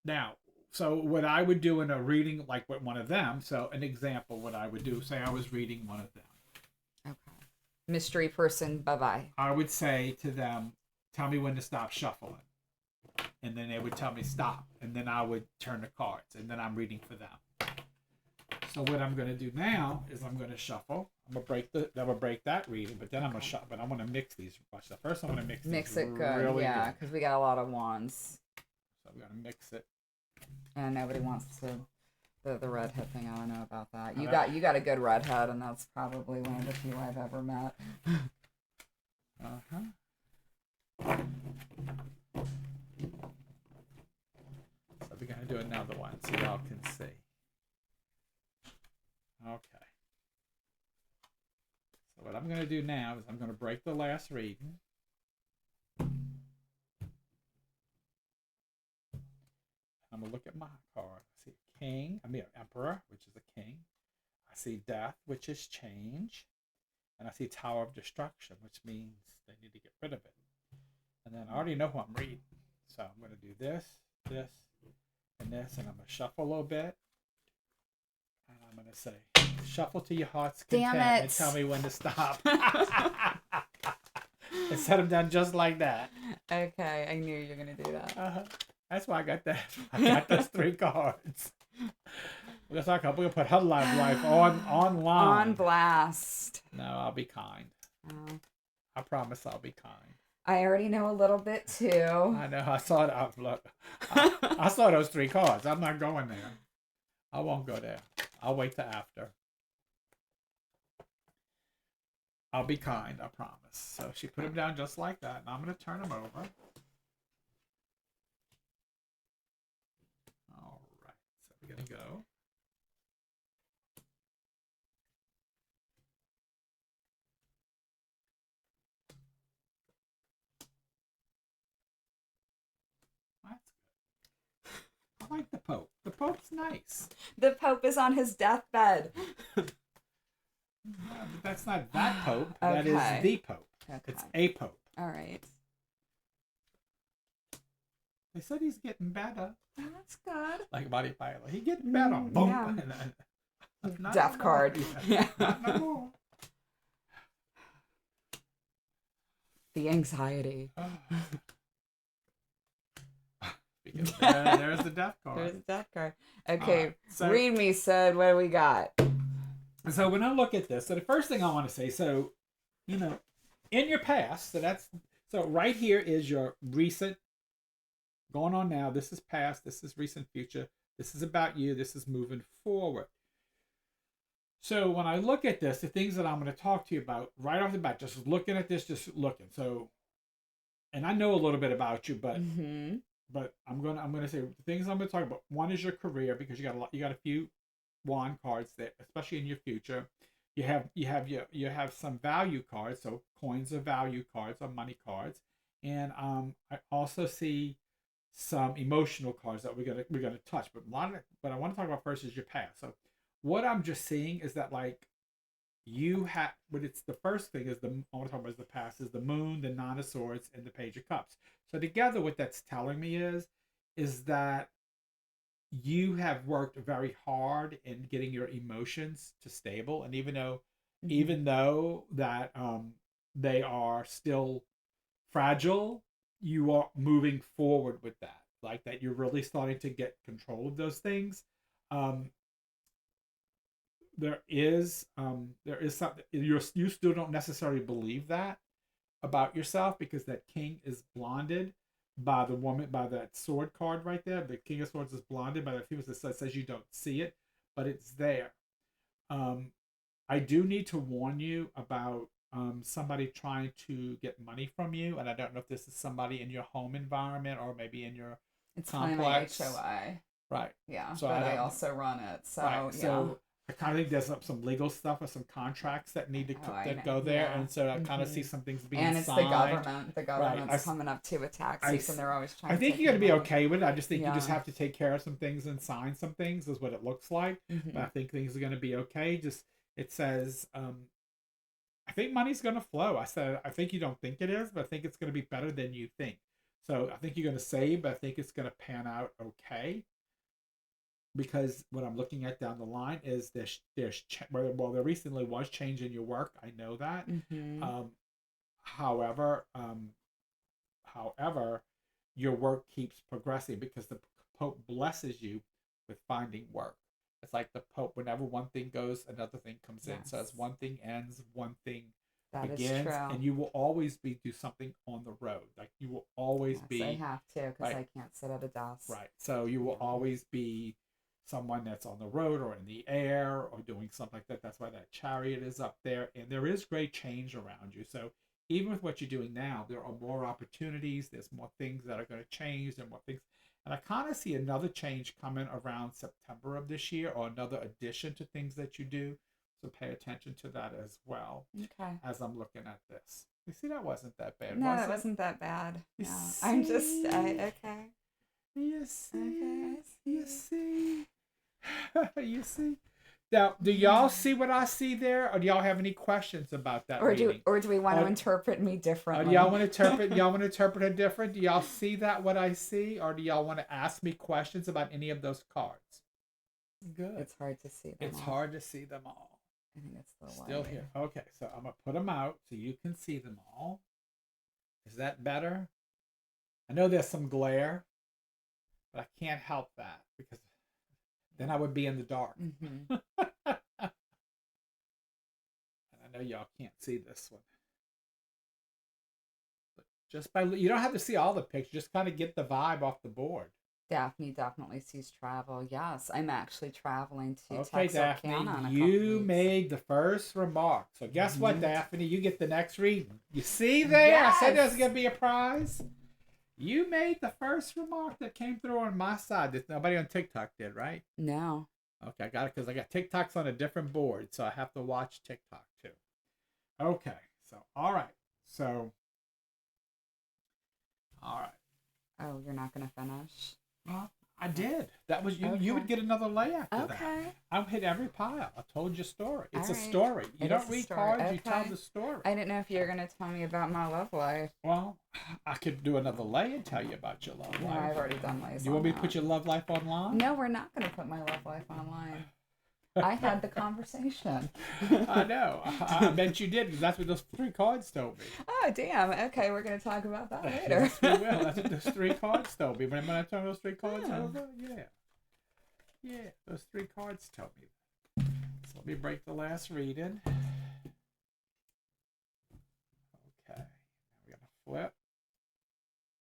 now. So what I would do in a reading like with one of them, so an example, what I would do, say I was reading one of them. Okay. Mystery person, bye-bye. I would say to them, tell me when to stop shuffling. And then they would tell me stop. And then I would turn the cards. And then I'm reading for them. So what I'm going to do now is I'm going to shuffle. I'm going to break that reading, but then I'm going to shuffle. But I want to mix these. Watch the first I want to mix it good, really yeah, because we got a lot of wands. So I'm going to mix it. And nobody wants the redhead thing. I don't know about that. You got a good redhead, and that's probably one of the few I've ever met. So we're gonna do another one so y'all can see. Okay. So what I'm gonna do now is I'm gonna break the last reading. I'm going to look at my card. I see king, emperor, which is a king. I see death, which is change. And I see tower of destruction, which means they need to get rid of it. And then I already know who I'm reading. So I'm going to do this, this, and this. And I'm going to shuffle a little bit. And I'm going to say, shuffle to your heart's content and tell me when to stop. And set them down just like that. Okay, I knew you were going to do that. That's why I got that. I got those 3 cards. Let's talk about. We're gonna put her life online. On blast. No, I'll be kind. I promise I'll be kind. I already know a little bit too. I know. I saw it. I saw those 3 cards. I'm not going there. I won't go there. I'll wait till after. I'll be kind, I promise. So she put them down just like that, and I'm going to turn them over. All right. So we're going to go. That's good. I like the Pope. The Pope's nice. The Pope is on his deathbed. Yeah, but that's not that Pope. Okay. That is the Pope. Okay. It's a Pope. All right. They said he's getting better. Oh, that's good. Like Body Pilot. He's getting better. Boom. Yeah. Not Death no card. Yeah. Not no more. The anxiety. There's the death card. There's the death card. Okay, right, so, read me, Sid. What do we got? So when I look at this, so the first thing I want to say, so, you know, in your past, so right here is your recent, going on now. This is past. This is recent future. This is about you. This is moving forward. So when I look at this, the things that I'm going to talk to you about right off the bat, just looking at this, just looking. So, and I know a little bit about you, but but I'm gonna say the things I'm going to talk about. One is your career, because you got a few wand cards that, especially in your future. You have some value cards, so coins are value cards or money cards, and I also see some emotional cards that we're gonna touch. But what I want to talk about first is your past. So what I'm just seeing is that, like, you have, but it's the first thing is I want to talk about is the past, is the Moon, the Nine of Swords, and the Page of Cups. So together, what that's telling me is that you have worked very hard in getting your emotions to stable, and even though that they are still fragile, you are moving forward with that, like that you're really starting to get control of those things. There is something you still don't necessarily believe that about yourself, because that King is blinded by the woman, by that sword card right there. The King of Swords is blinded by the female that says you don't see it, but it's there. I do need to warn you about somebody trying to get money from you, and I don't know if this is somebody in your home environment or maybe in your complex. Kind of my HOI. Right. Yeah, so but I also run it, so right. yeah. So I kind of think there's some legal stuff or some contracts that need to go there, and so I kind of see some things being signed. And it's the government. The government's coming up to with tax season. They're always trying. I think you're gonna be okay with it. I just think you just have to take care of some things and sign some things, is what it looks like. But I think things are gonna be okay. Just it says, I think money's gonna flow. I think you don't think it is, but I think it's gonna be better than you think. So I think you're gonna save, but I think it's gonna pan out okay. Because what I'm looking at down the line is there recently was change in your work. I know that. However, your work keeps progressing because the Pope blesses you with finding work. It's like the Pope, whenever one thing goes, another thing comes in. So as one thing ends, one thing begins, and you will always do something on the road. Like you will always be. I have to, because I can't sit at a desk. Right. So you will always be someone that's on the road or in the air or doing something like that. That's why that chariot is up there, and there is great change around you. So even with what you're doing now, there are more opportunities. There's more things that are going to change. There are more things, and I kind of see another change coming around September of this year, or another addition to things that you do. So pay attention to that as well. Okay. As I'm looking at this, you see, that wasn't that bad. No, it wasn't that bad. No. I'm just okay. You see. Okay. You see. You see. Now, do y'all see what I see there, or do y'all have any questions about that? Or do we want to interpret me differently? Do y'all want to interpret it different? Do y'all see that what I see, or do y'all want to ask me questions about any of those cards? Good. It's hard to see them. It's hard to see them all. I think it's the still light. Here. Okay, so I'm gonna put them out so you can see them all. Is that better? I know there's some glare, but I can't help that because then I would be in the dark. And I know y'all can't see this one. But Just by you don't have to see all the pictures. Just kind of get the vibe off the board. Daphne definitely sees travel. Yes, I'm actually traveling to Okay, Daphne, Texarkana in a couple you weeks. made the first remark. So guess what, Mhm. Daphne? You get the next reading. You see there? I said there's Yes. gonna be a prize. You made the first remark that came through on my side that nobody on TikTok did, right? No. Okay, I got it because I got TikToks on a different board, so I have to watch TikTok too. Okay, so all right, so all right. Oh, you're not gonna finish. Well, I did. That was you. You Okay. would get another lay after that. Okay. I've hit every pile. I told you a story. It's All a right. story. You It don't is a read story. cards. You tell Okay. the story. I didn't know if you were gonna tell me about my love life. Well, I could do another lay and tell you about your love No, life. I've already done lays. You want me on to put that. your love life online? No, we're not gonna put my love life online. I had the conversation. I know. I bet you did because that's what those 3 cards told me. Oh, damn. Okay, we're going to talk about that later. Yes, we will. That's what those 3 cards told me. When I turn those 3 cards Yeah. over, yeah, those 3 cards told me. So let me break the last reading. Okay, now we're gonna flip.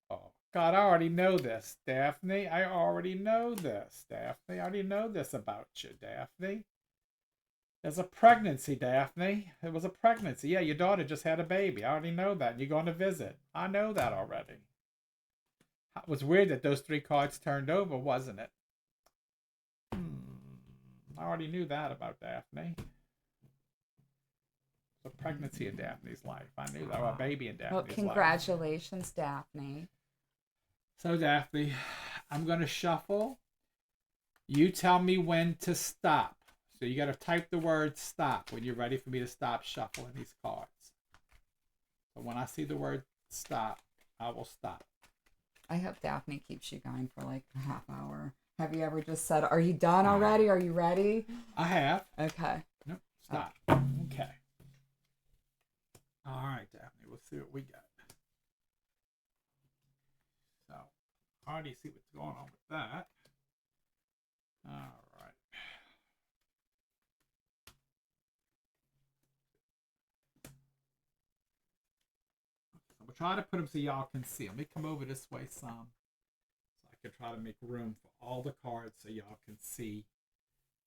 Oh God, I already know this, Daphne. I already know this, Daphne. I already know this about you, Daphne. There's a pregnancy, Daphne. It was a pregnancy. Yeah, your daughter just had a baby. I already know that. And you're going to visit. I know that already. It was weird that those 3 cards turned over, wasn't it? I already knew that about Daphne. A pregnancy in Daphne's life. I knew that. Or a baby in Daphne's Well, life. congratulations, Daphne. So, Daphne, I'm going to shuffle. You tell me when to stop. So you got to type the word stop when you're ready for me to stop shuffling these cards. So when I see the word stop, I will stop. I hope Daphne keeps you going for like a half hour. Have you ever just said, "Are you done already? Are you ready?" I have. Okay. Nope. Stop. Okay. All right, Daphne. Let's see what we got. So, I already see what's going on with that. All right. So we'll try to put them so y'all can see. Let me come over this way some, so I can try to make room for all the cards so y'all can see,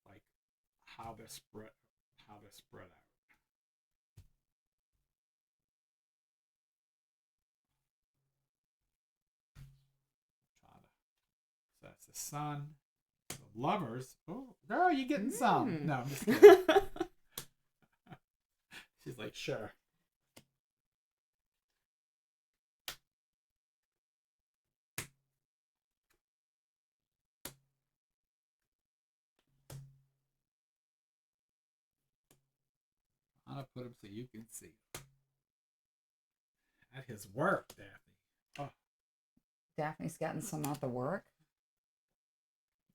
like, how they're spread out. So that's the sun. The lovers. Oh, girl, you getting some? No, I'm just kidding. She's like, sure. I'm gonna put them so you can see. At his work, Daphne. Oh, Daphne's getting some out the work.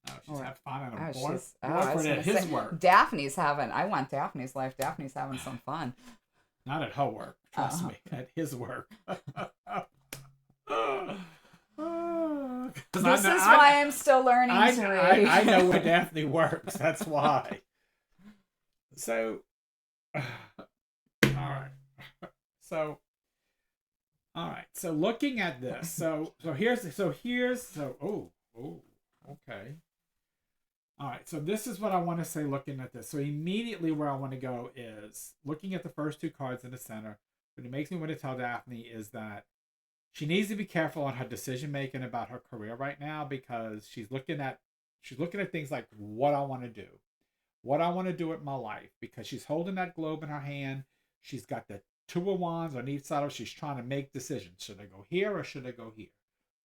no, she's having fun on Oh, a she's. Oh, I boyfriend was at gonna his say, work. Daphne's having. I want Daphne's life. Daphne's having some fun. Not at her work. Trust me, at his work. This is why I'm still learning to read. I know where Daphne works. That's why. So, all right. So, all right. So, looking at this, here's okay. All right. So this is what I want to say. Looking at this, so immediately where I want to go is looking at the first 2 cards in the center. What it makes me want to tell Daphne is that she needs to be careful on her decision making about her career right now, because she's looking at things like what I want to do. What I want to do with my life, because she's holding that globe in her hand. She's got the 2 of wands on each side of her. She's trying to make decisions. Should I go here or should I go here?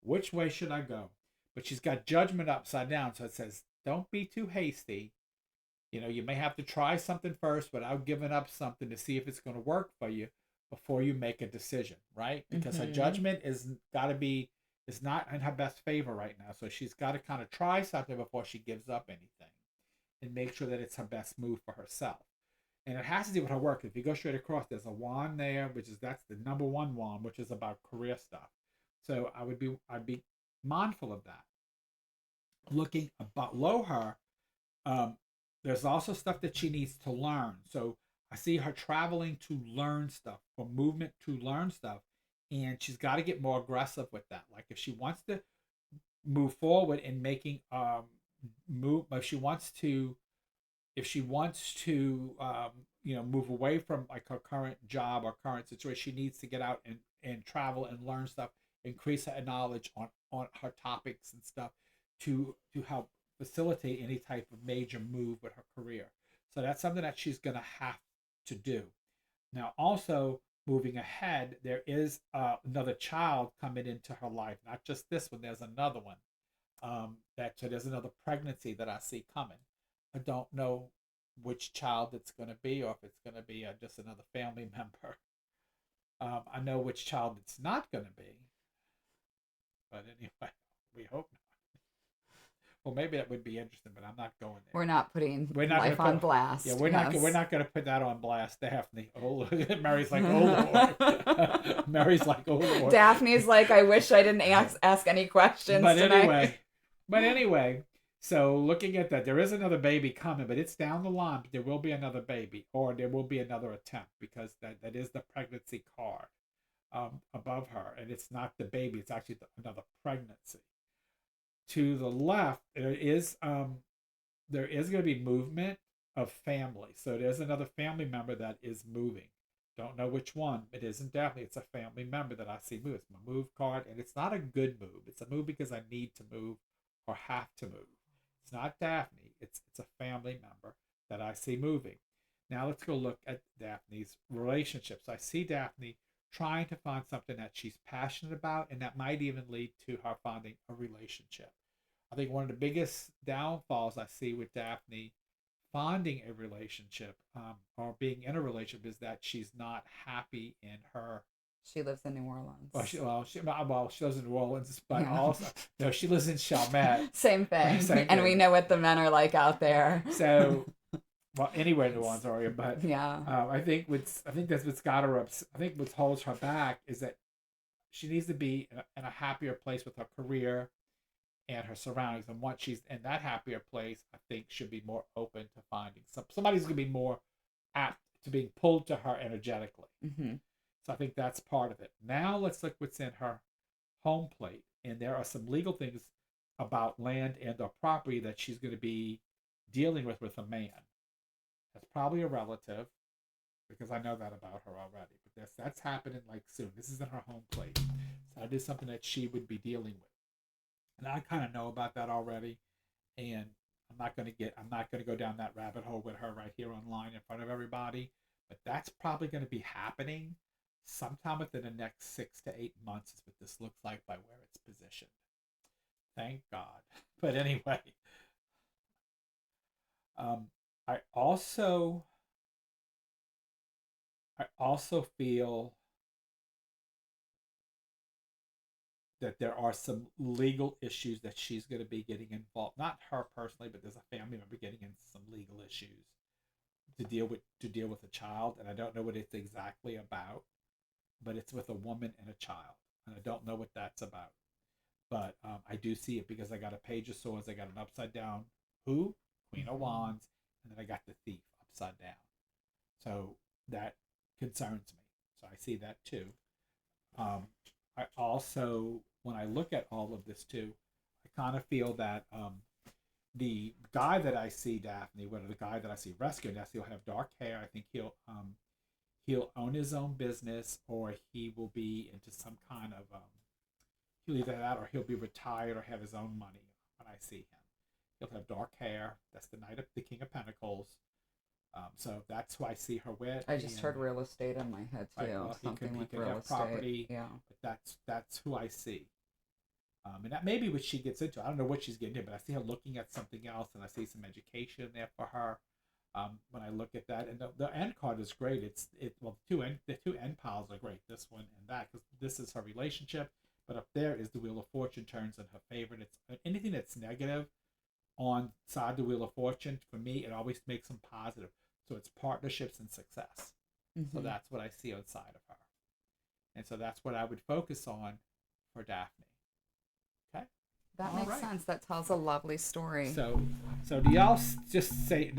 Which way should I go? But she's got judgment upside down. So it says, don't be too hasty. You know, you may have to try something first without giving up something to see if it's going to work for you before you make a decision, right? Because her judgment is not in her best favor right now. So she's got to kind of try something before she gives up anything and make sure that it's her best move for herself. And it has to do with her work. If you go straight across, there's a wand there, that's the number 1 wand, which is about career stuff. So I'd be mindful of that. Looking below her, there's also stuff that she needs to learn. So I see her traveling to learn stuff, or movement to learn stuff, and she's got to get more aggressive with that. Like if she wants to move forward in making move, if she wants to move away from like her current job or current situation, she needs to get out and travel and learn stuff, increase her knowledge on her topics and stuff to help facilitate any type of major move with her career. So that's something that she's going to have to do. Now, also moving ahead, there is another child coming into her life. Not just this one. There's another one. So there's another pregnancy that I see coming. I don't know which child it's going to be, or if it's going to be just another family member. I know which child it's not going to be, but anyway, we hope not. Well, maybe that would be interesting, but I'm not going there. We're not putting life on blast. Yeah, we're not going to put that on blast, Daphne. Oh, Mary's like, oh Lord. Mary's like, oh Lord. Daphne's like, I wish I didn't ask any questions tonight. But anyway, so looking at that, there is another baby coming, but it's down the line. But there will be another baby, or there will be another attempt, because that is the pregnancy card above her, and it's not the baby; it's actually another pregnancy. To the left, there is going to be movement of family. So there's another family member that is moving. Don't know which one. It isn't Daphne. It's a family member that I see move. It's my move card, and it's not a good move. It's a move because I need to move or have to move. It's not Daphne. It's a family member that I see moving. Now let's go look at Daphne's relationships. I see Daphne trying to find something that she's passionate about, and that might even lead to her finding a relationship. I think one of the biggest downfalls I see with Daphne finding a relationship or being in a relationship is that she's not happy in her. She lives in New Orleans. She lives in New Orleans, but also no, she lives in Chalmette. Same thing. And we know what the men are like out there. So, well, anywhere in New Orleans area, but yeah, I think that's what's got her up. I think what holds her back is that she needs to be in a happier place with her career and her surroundings. And once she's in that happier place, I think should be more open to finding somebody's going to be more apt to being pulled to her energetically. Mm-hmm. So I think that's part of it. Now let's look what's in her home plate. And there are some legal things about land and or property that she's going to be dealing with a man. That's probably a relative, because I know that about her already. But that's happening like soon. This is in her home plate. So that is something that she would be dealing with. And I kind of know about that already. And I'm not going to go down that rabbit hole with her right here online in front of everybody. But that's probably going to be happening sometime within the next 6 to 8 months is what this looks like by where it's positioned. Thank God. But anyway, I also feel that there are some legal issues that she's going to be getting involved. Not her personally, but there's a family member getting into some legal issues to deal with a child, and I don't know what it's exactly about, but it's with a woman and a child, and I don't know what that's about. But I do see it because I got a page of swords, I got an upside down Queen of Wands, and then I got the thief upside down. So that concerns me. So I see that too. I also, when I look at all of this too, I kind of feel that the guy that I see Daphne, the guy that I see rescuing Daphne, he'll have dark hair. I think he'll own his own business, or he will be into some kind of he'll either that, or he'll be retired or have his own money. When I see him, he'll have dark hair. That's the King of Pentacles. So that's who I see her with. I just heard real estate in my head too. Well, something he with could real have estate. property. Yeah. But that's who I see. And that may be what she gets into. I don't know what she's getting into, but I see her looking at something else, and I see some education in there for her. When I look at that, and the end card is great. The two end piles are great. This one and that, because this is her relationship. But up there is the Wheel of Fortune turns in her favor. And it's anything that's negative on side the Wheel of Fortune, for me, it always makes them positive. So it's partnerships and success. Mm-hmm. So that's what I see on side of her. And so that's what I would focus on for Daphne. Okay? That makes sense. That tells a lovely story. So do y'all just say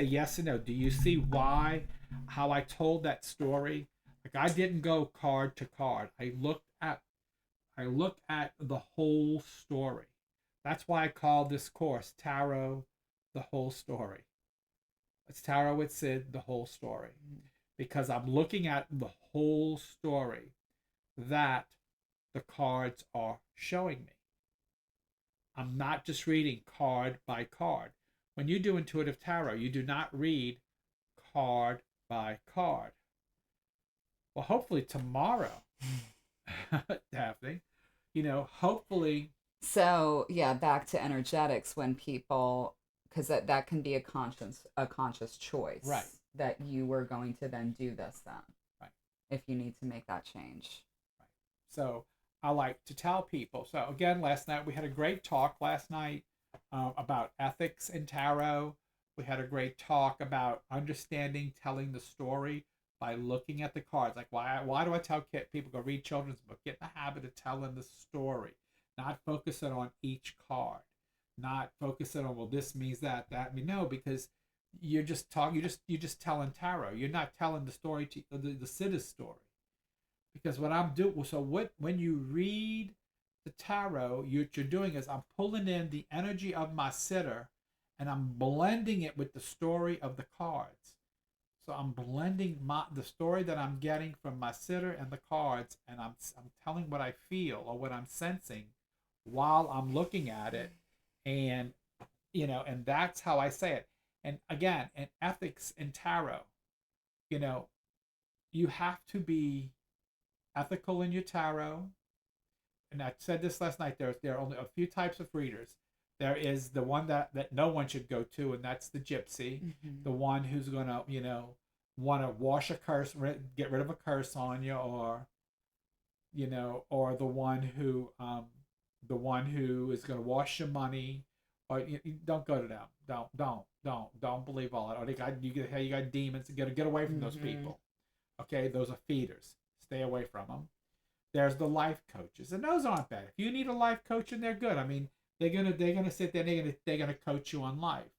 yes and no? Do you see how I told that story Like I didn't go card to card. I looked at the whole story. That's why I call this course Tarot the Whole Story. It's Tarot with Sid, the whole story. Because I'm looking at the whole story that the cards are showing me. I'm not just reading card by card. When you do intuitive tarot, you do not read card by card. Well, hopefully tomorrow, Daphne, hopefully. So yeah, back to energetics when people, because that can be a conscious choice, Right. that you were going to then do this then, Right. if you need to make that change. Right. So I like to tell people. So again, last night we had a great talk last night about ethics in tarot. We had a great talk about understanding, telling the story by looking at the cards. Like why do I tell people go read children's book? Get in the habit of telling the story, not focusing on each card, not focusing on well this means that mean no, because you're just talking you're just telling tarot. You're not telling the story to the sitter story. Because what I'm doing, so what when you read the tarot, what you're doing is I'm pulling in the energy of my sitter, and I'm blending it with the story of the cards. So I'm blending the story that I'm getting from my sitter and the cards, and I'm telling what I feel or what I'm sensing while I'm looking at it, and and that's how I say it. And again, in ethics in tarot, you know, you have to be ethical in your tarot. And I said this last night. There are only a few types of readers. There is the one that no one should go to, and that's the gypsy, the one who's gonna want to wash a curse, get rid of a curse on you, or or the one who is gonna wash your money, or don't go to them. Don't believe all that. Or you got demons. Get away from those people. Okay, those are feeders. Stay away from them. There's the life coaches, and those aren't bad. If you need a life coach, and they're good. I mean, they're gonna sit there and they're gonna coach you on life.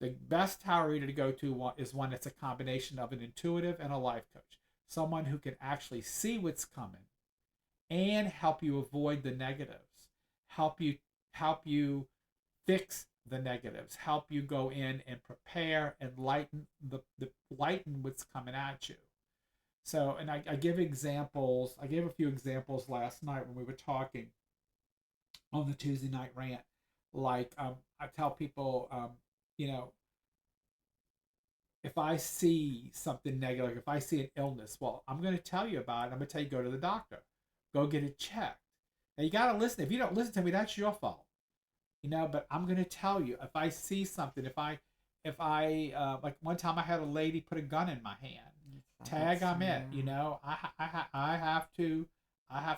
The best tarot reader to go to is one that's a combination of an intuitive and a life coach, someone who can actually see what's coming and help you avoid the negatives, help you fix the negatives, help you go in and prepare and lighten what's coming at you. So, and I give examples. I gave a few examples last night when we were talking on the Tuesday night rant. Like, I tell people, you know, if I see something negative, like if I see an illness, well, I'm going to tell you about it. I'm going to tell you go to the doctor, go get it checked. Now you got to listen. If you don't listen to me, that's your fault, But I'm going to tell you if I see something. If I like one time I had a lady put a gun in my hand. Tag, I'm it. I have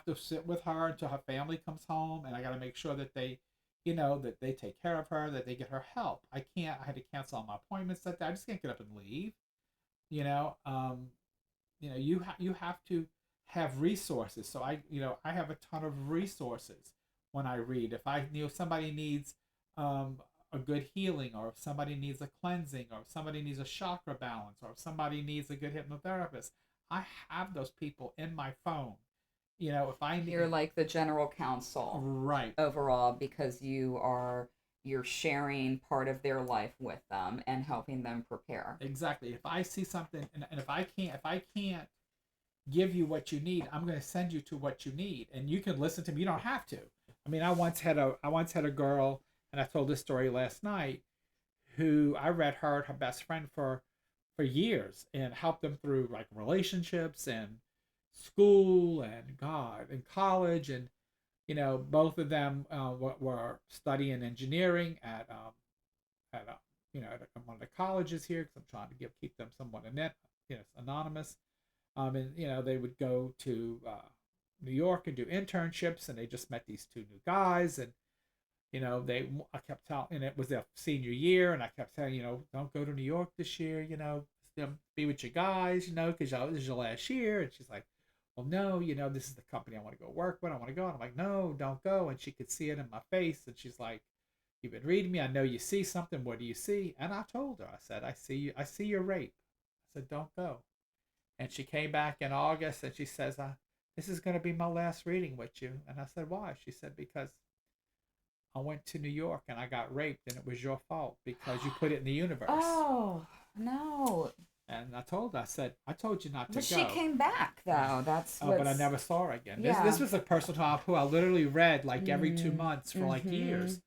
to sit with her until her family comes home, and I got to make sure that that they take care of her, that they get her help. I can't. I had to cancel all my appointments that day. I just can't get up and leave. You know, um, you have to have resources. So I have a ton of resources when I read. If somebody needs a good healing, or if somebody needs a cleansing, or if somebody needs a chakra balance, or if somebody needs a good hypnotherapist, I have those people in my phone. If I need, You're like the general counsel, right, overall, because you're sharing part of their life with them and helping them prepare. exactly. If I see something, and if I can't give you what you need, I'm going to send you to what you need, and you can listen to me. You don't have to. I mean, I once had a girl, and I told this story last night, who I read her and her best friend for years and helped them through like relationships and school and God and college, and both of them were studying engineering at one of the colleges here, because I'm trying to keep them somewhat anonymous. And they would go to New York and do internships, and they just met these two new guys, and I kept telling, and it was their senior year, and I kept saying, don't go to New York this year, be with your guys, because this is your last year. And she's like, well, no, this is the company I want to go work with. I want to go. And I'm like, no, don't go. And she could see it in my face, and she's like, you've been reading me. I know you see something. What do you see? And I told her, I said, I see you. I see your rape. I said, don't go. And she came back in August and she says, this is going to be my last reading with you. And I said, why? She said, because I went to New York and I got raped and it was your fault because you put it in the universe. Oh, no. And I told her, I said, I told you not to But go. she came back, though. That's but I never saw her again. Yeah. This was a person who I literally read like every 2 months for like years.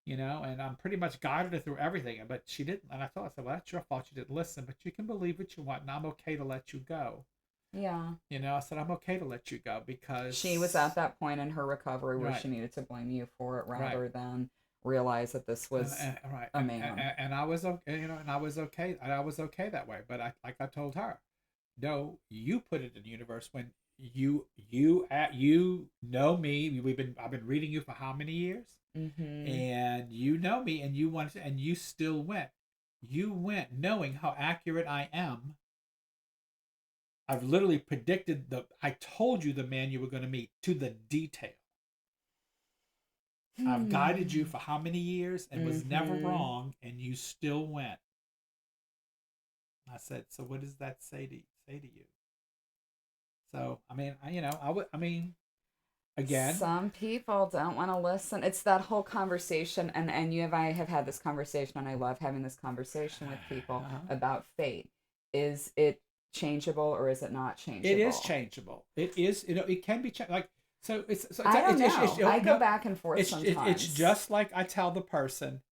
You know, and I'm pretty much guided her through everything. But she didn't. And I told her, I said, well, that's your fault. You didn't listen. But you can believe what you want. And I'm okay to let you go. Yeah. You know, I said, I'm okay to let you go because... She was at that point in her recovery where Right. she needed to blame you for it rather than realize that this was a man. And I was okay, you know, and I was okay. And I was okay that way. But I told her, no, you put it in the universe when you know me. I've been reading you for how many years? And you know me, and you wanted to, and you still went. You went knowing how accurate I am. I've literally predicted I told you the man you were going to meet to the detail. I've guided you for how many years and was never wrong, and you still went. I said, so what does that say to you? So, I mean, again, some people don't want to listen. It's that whole conversation, and you and I have had this conversation, and I love having this conversation with people about fate. Is it changeable or is it not changeable? It is changeable. It is, you know, it can be like, so it's I don't know. I go back and forth sometimes. It's just like I tell the person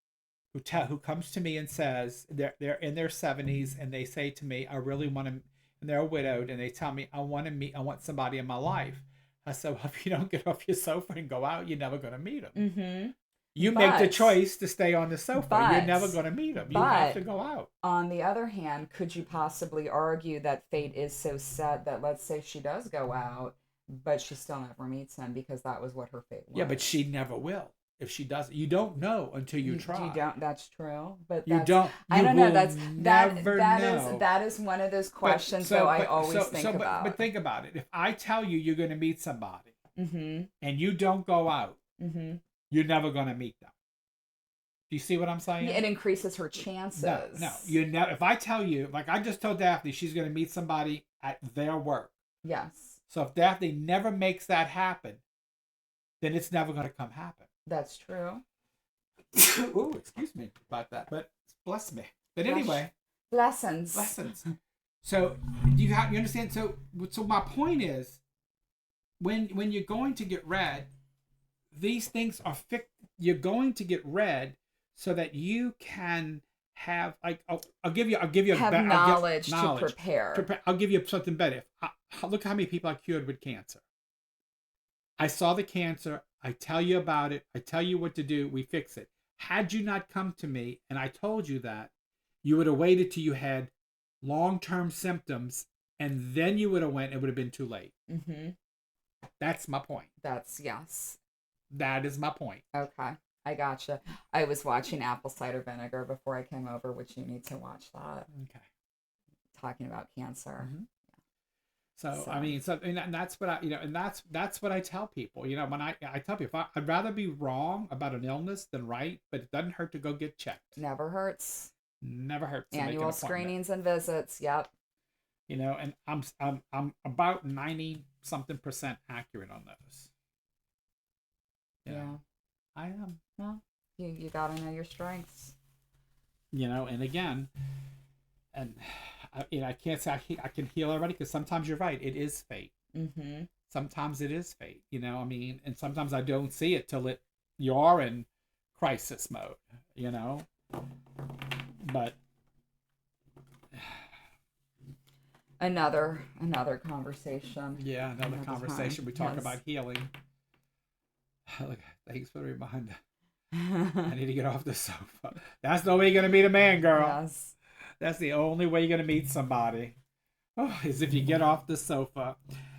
who comes to me and says they're in their 70s and they say to me, I really want to, and they're widowed, and they tell me, I want somebody in my life. I said, well, if you don't get off your sofa and go out, you're never going to meet them. You make the choice to stay on the sofa. You're never going to meet them. You have to go out. On the other hand, could you possibly argue that fate is so set that, let's say she does go out, but she still never meets him because that was what her fate was? Yeah, but she never will. If she doesn't, you don't know until you try. You don't. That's true. But you don't. I don't know. That's never know. That is one of those questions that I always think about. But think about it. If I tell you you're going to meet somebody, and you don't go out, you're never going to meet them. Do you see what I'm saying? It increases her chances. No, you never. If I tell you, like I just told Daphne, she's going to meet somebody at their work. Yes. So if Daphne never makes that happen, then it's never going to come happen. That's true. Oh, excuse me about that, but bless me. But anyway, lessons. So you understand? So my point is, when you're going to get read, these things are you're going to get read so that you can have like I'll give you knowledge to prepare. I'll give you something better. Look how many people I cured with cancer. I saw the cancer. I tell you about it. I tell you what to do. We fix it. Had you not come to me and I told you that, you would have waited till you had long-term symptoms, and then you would have went. It would have been too late. That's my point. Yes. That is my point. Okay, I gotcha. I was watching Apple Cider Vinegar before I came over, which you need to watch that. Okay. Talking about cancer. So I mean, and that's what that's what I tell people. You know, when I tell people, I'd rather be wrong about an illness than right, but it doesn't hurt to go get checked. Never hurts. Never hurts. Annual screenings and visits. Yep. You know, and I'm about 90-something% accurate on those. Yeah. I am. Well, you gotta know your strengths. You know, and again, and I can't say I can heal already, because sometimes you're right. It is fate. Sometimes it is fate. You know, I mean, and sometimes I don't see it till you're in crisis mode. You know, but another conversation. Yeah, another conversation. We talk about healing. Look, thanks for the reminder. I need to get off the sofa. That's the way you're gonna meet a man, girl. Yes. That's the only way you're gonna meet somebody. Oh, is if you get off the sofa.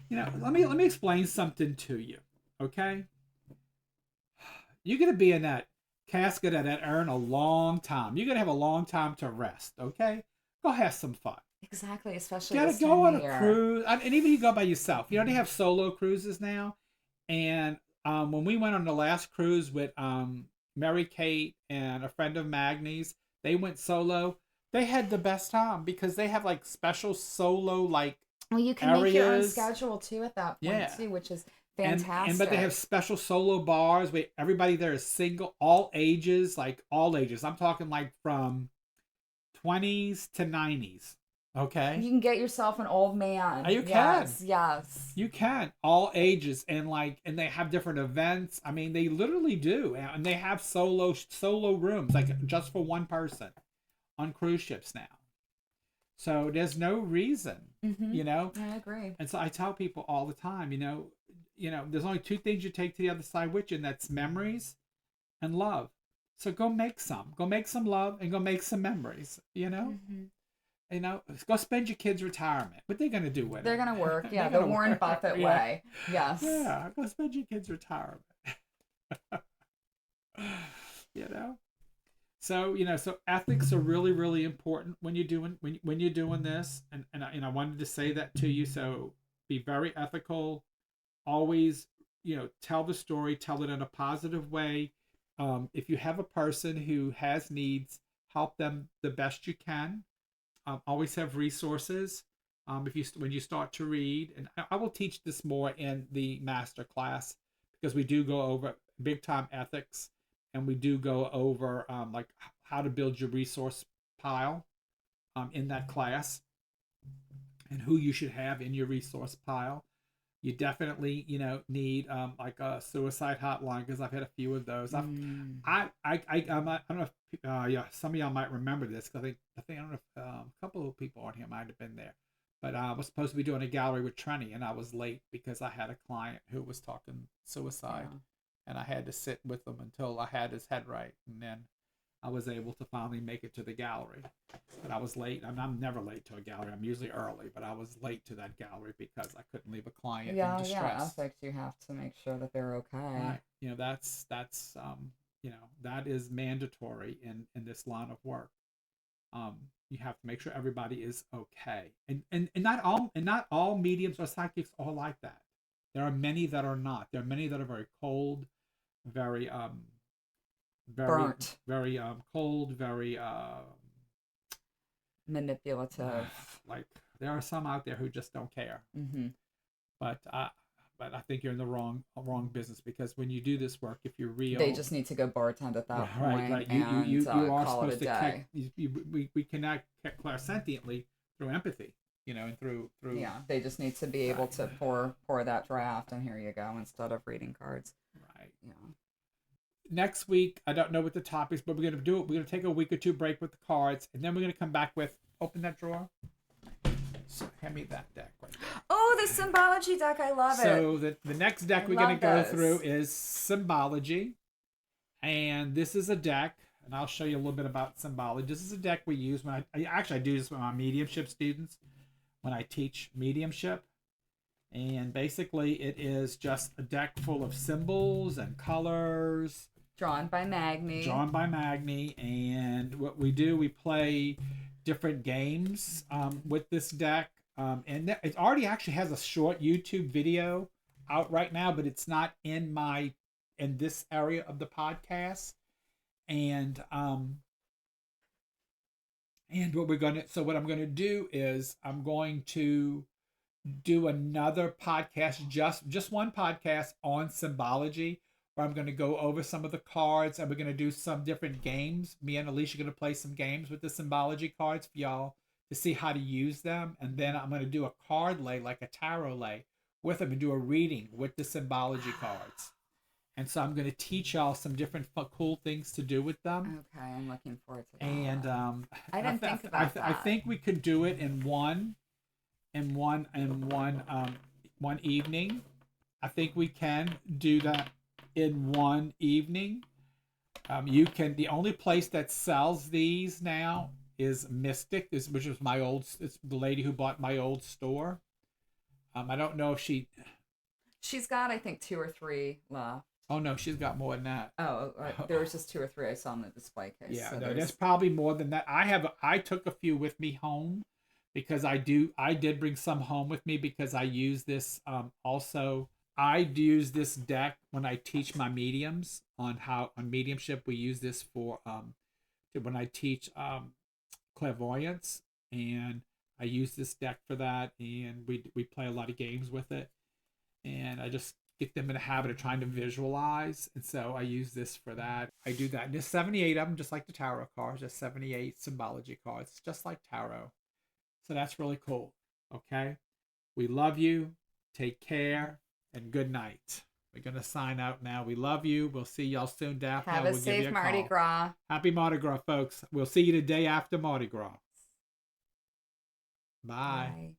You know, let me explain something to you. Okay? You're gonna be in that casket of that urn a long time. You're gonna have a long time to rest. Okay? Go have some fun. Exactly, especially You gotta go on a cruise, and even you go by yourself. You know, they have solo cruises now, and when we went on the last cruise with Mary Kate and a friend of Magnie's, they went solo. They had the best time because they have like special solo like Well, you can make your own areas. schedule too at that point Yeah. too, which is And but they have fantastic. special solo bars where everybody there is single, all ages, like all ages. I'm talking like from 20s to 90s. You Okay? can get yourself an old man. You can. Yes, yes. You can. All ages, and like, and they have different events. I mean, they literally do. And they have solo rooms like just for one person on cruise ships now. So there's no reason, Mm-hmm. you know. I agree. And so I tell people all the time, there's only two things you take to the other side with you, and that's memories and love. So go make some. Go make some love and go make some memories, you know? Mm-hmm. Go spend your kids' retirement. What they gonna do with They're it? gonna work. Yeah, They're the gonna Warren work. Buffett Yeah. way. Yes. Yeah. Go spend your kids' retirement. you know? So ethics are really, really important when you're doing when you're doing this. And I wanted to say that to you. So be very ethical. Always, tell the story, tell it in a positive way. If you have a person who has needs, help them the best you can. Always have resources. If you when you start to read, and I will teach this more in the master class because we do go over big time ethics, and we do go over like how to build your resource pile in that class, and who you should have in your resource pile. You definitely, need like a suicide hotline because I've had a few of those. Mm. I don't know if yeah, some of y'all might remember this because I don't know if a couple of people on here might have been there, but I was supposed to be doing a gallery with Trenny and I was late because I had a client who was talking suicide, Yeah. and I had to sit with him until I had his head right, and then I was able to finally make it to the gallery. But I was late. I'm never late to a gallery. I'm usually early, but I was late to that gallery because I couldn't leave a client in Yeah, distress. ethics. You have to make sure that they're okay. Right. That is mandatory in this line of work. You have to make sure everybody is okay. And not all mediums or psychics are like that. There are many that are not. There are many that are very cold, very very Burnt, very cold, very manipulative. like there are some out there who just don't care. Mm-hmm. But I think you're in the wrong business because when you do this work, if you're real, They just need to go bartend at that point right, and you are call it a supposed to day. we connect clairsentiently through empathy, and through Yeah, they just need to be able to pour that draft, and here you go, instead of reading cards. right. Yeah. Next week, I don't know what the topics, but we're gonna do it. We're gonna take a week or two break with the cards, and then we're gonna come back with open that drawer. So hand me that deck right there. Oh, the symbology deck! I love it. So the next deck I we're gonna love go those. through is symbology, and this is a deck, and I'll show you a little bit about symbology. This is a deck we use when I do this with my mediumship students when I teach mediumship, and basically it is just a deck full of symbols and colors Drawn by Magni. And what we do, we play different games with this deck. And it already actually has a short YouTube video out right now, but it's not in this area of the podcast. And what I'm gonna do is I'm going to do another podcast, just one podcast on symbology, where I'm going to go over some of the cards and we're going to do some different games. Me and Alicia are going to play some games with the symbology cards for y'all to see how to use them. And then I'm going to do a card lay, like a tarot lay, with them and do a reading with the symbology cards. And so I'm going to teach y'all some different cool things to do with them. Okay, I'm looking forward to that. And I didn't think about that. I think we could do it in one evening. I think we can do that in one evening. The only place that sells these now is Mystic, which is it's the lady who bought my old store. I don't know if she's got, I think, 2 or 3 left. Oh no, she's got more than that. Oh, there was just 2 or 3 I saw in the display case. Yeah, so no, there's probably more than that. I took a few with me home because I did bring some home with me because I use this also. I use this deck when I teach my mediums on mediumship. We use this for when I teach clairvoyance, and I use this deck for that, and we play a lot of games with it. And I just get them in a habit of trying to visualize. And so I use this for that. I do that. And there's 78 of them, just like the tarot cards. There's 78 symbology cards, just like tarot. So that's really cool. Okay. We love you. Take care and good night. We're going to sign out now. We love you. We'll see y'all soon, Daphne. Have a safe Mardi Gras. Happy Mardi Gras, folks. We'll see you the day after Mardi Gras. Bye. Bye.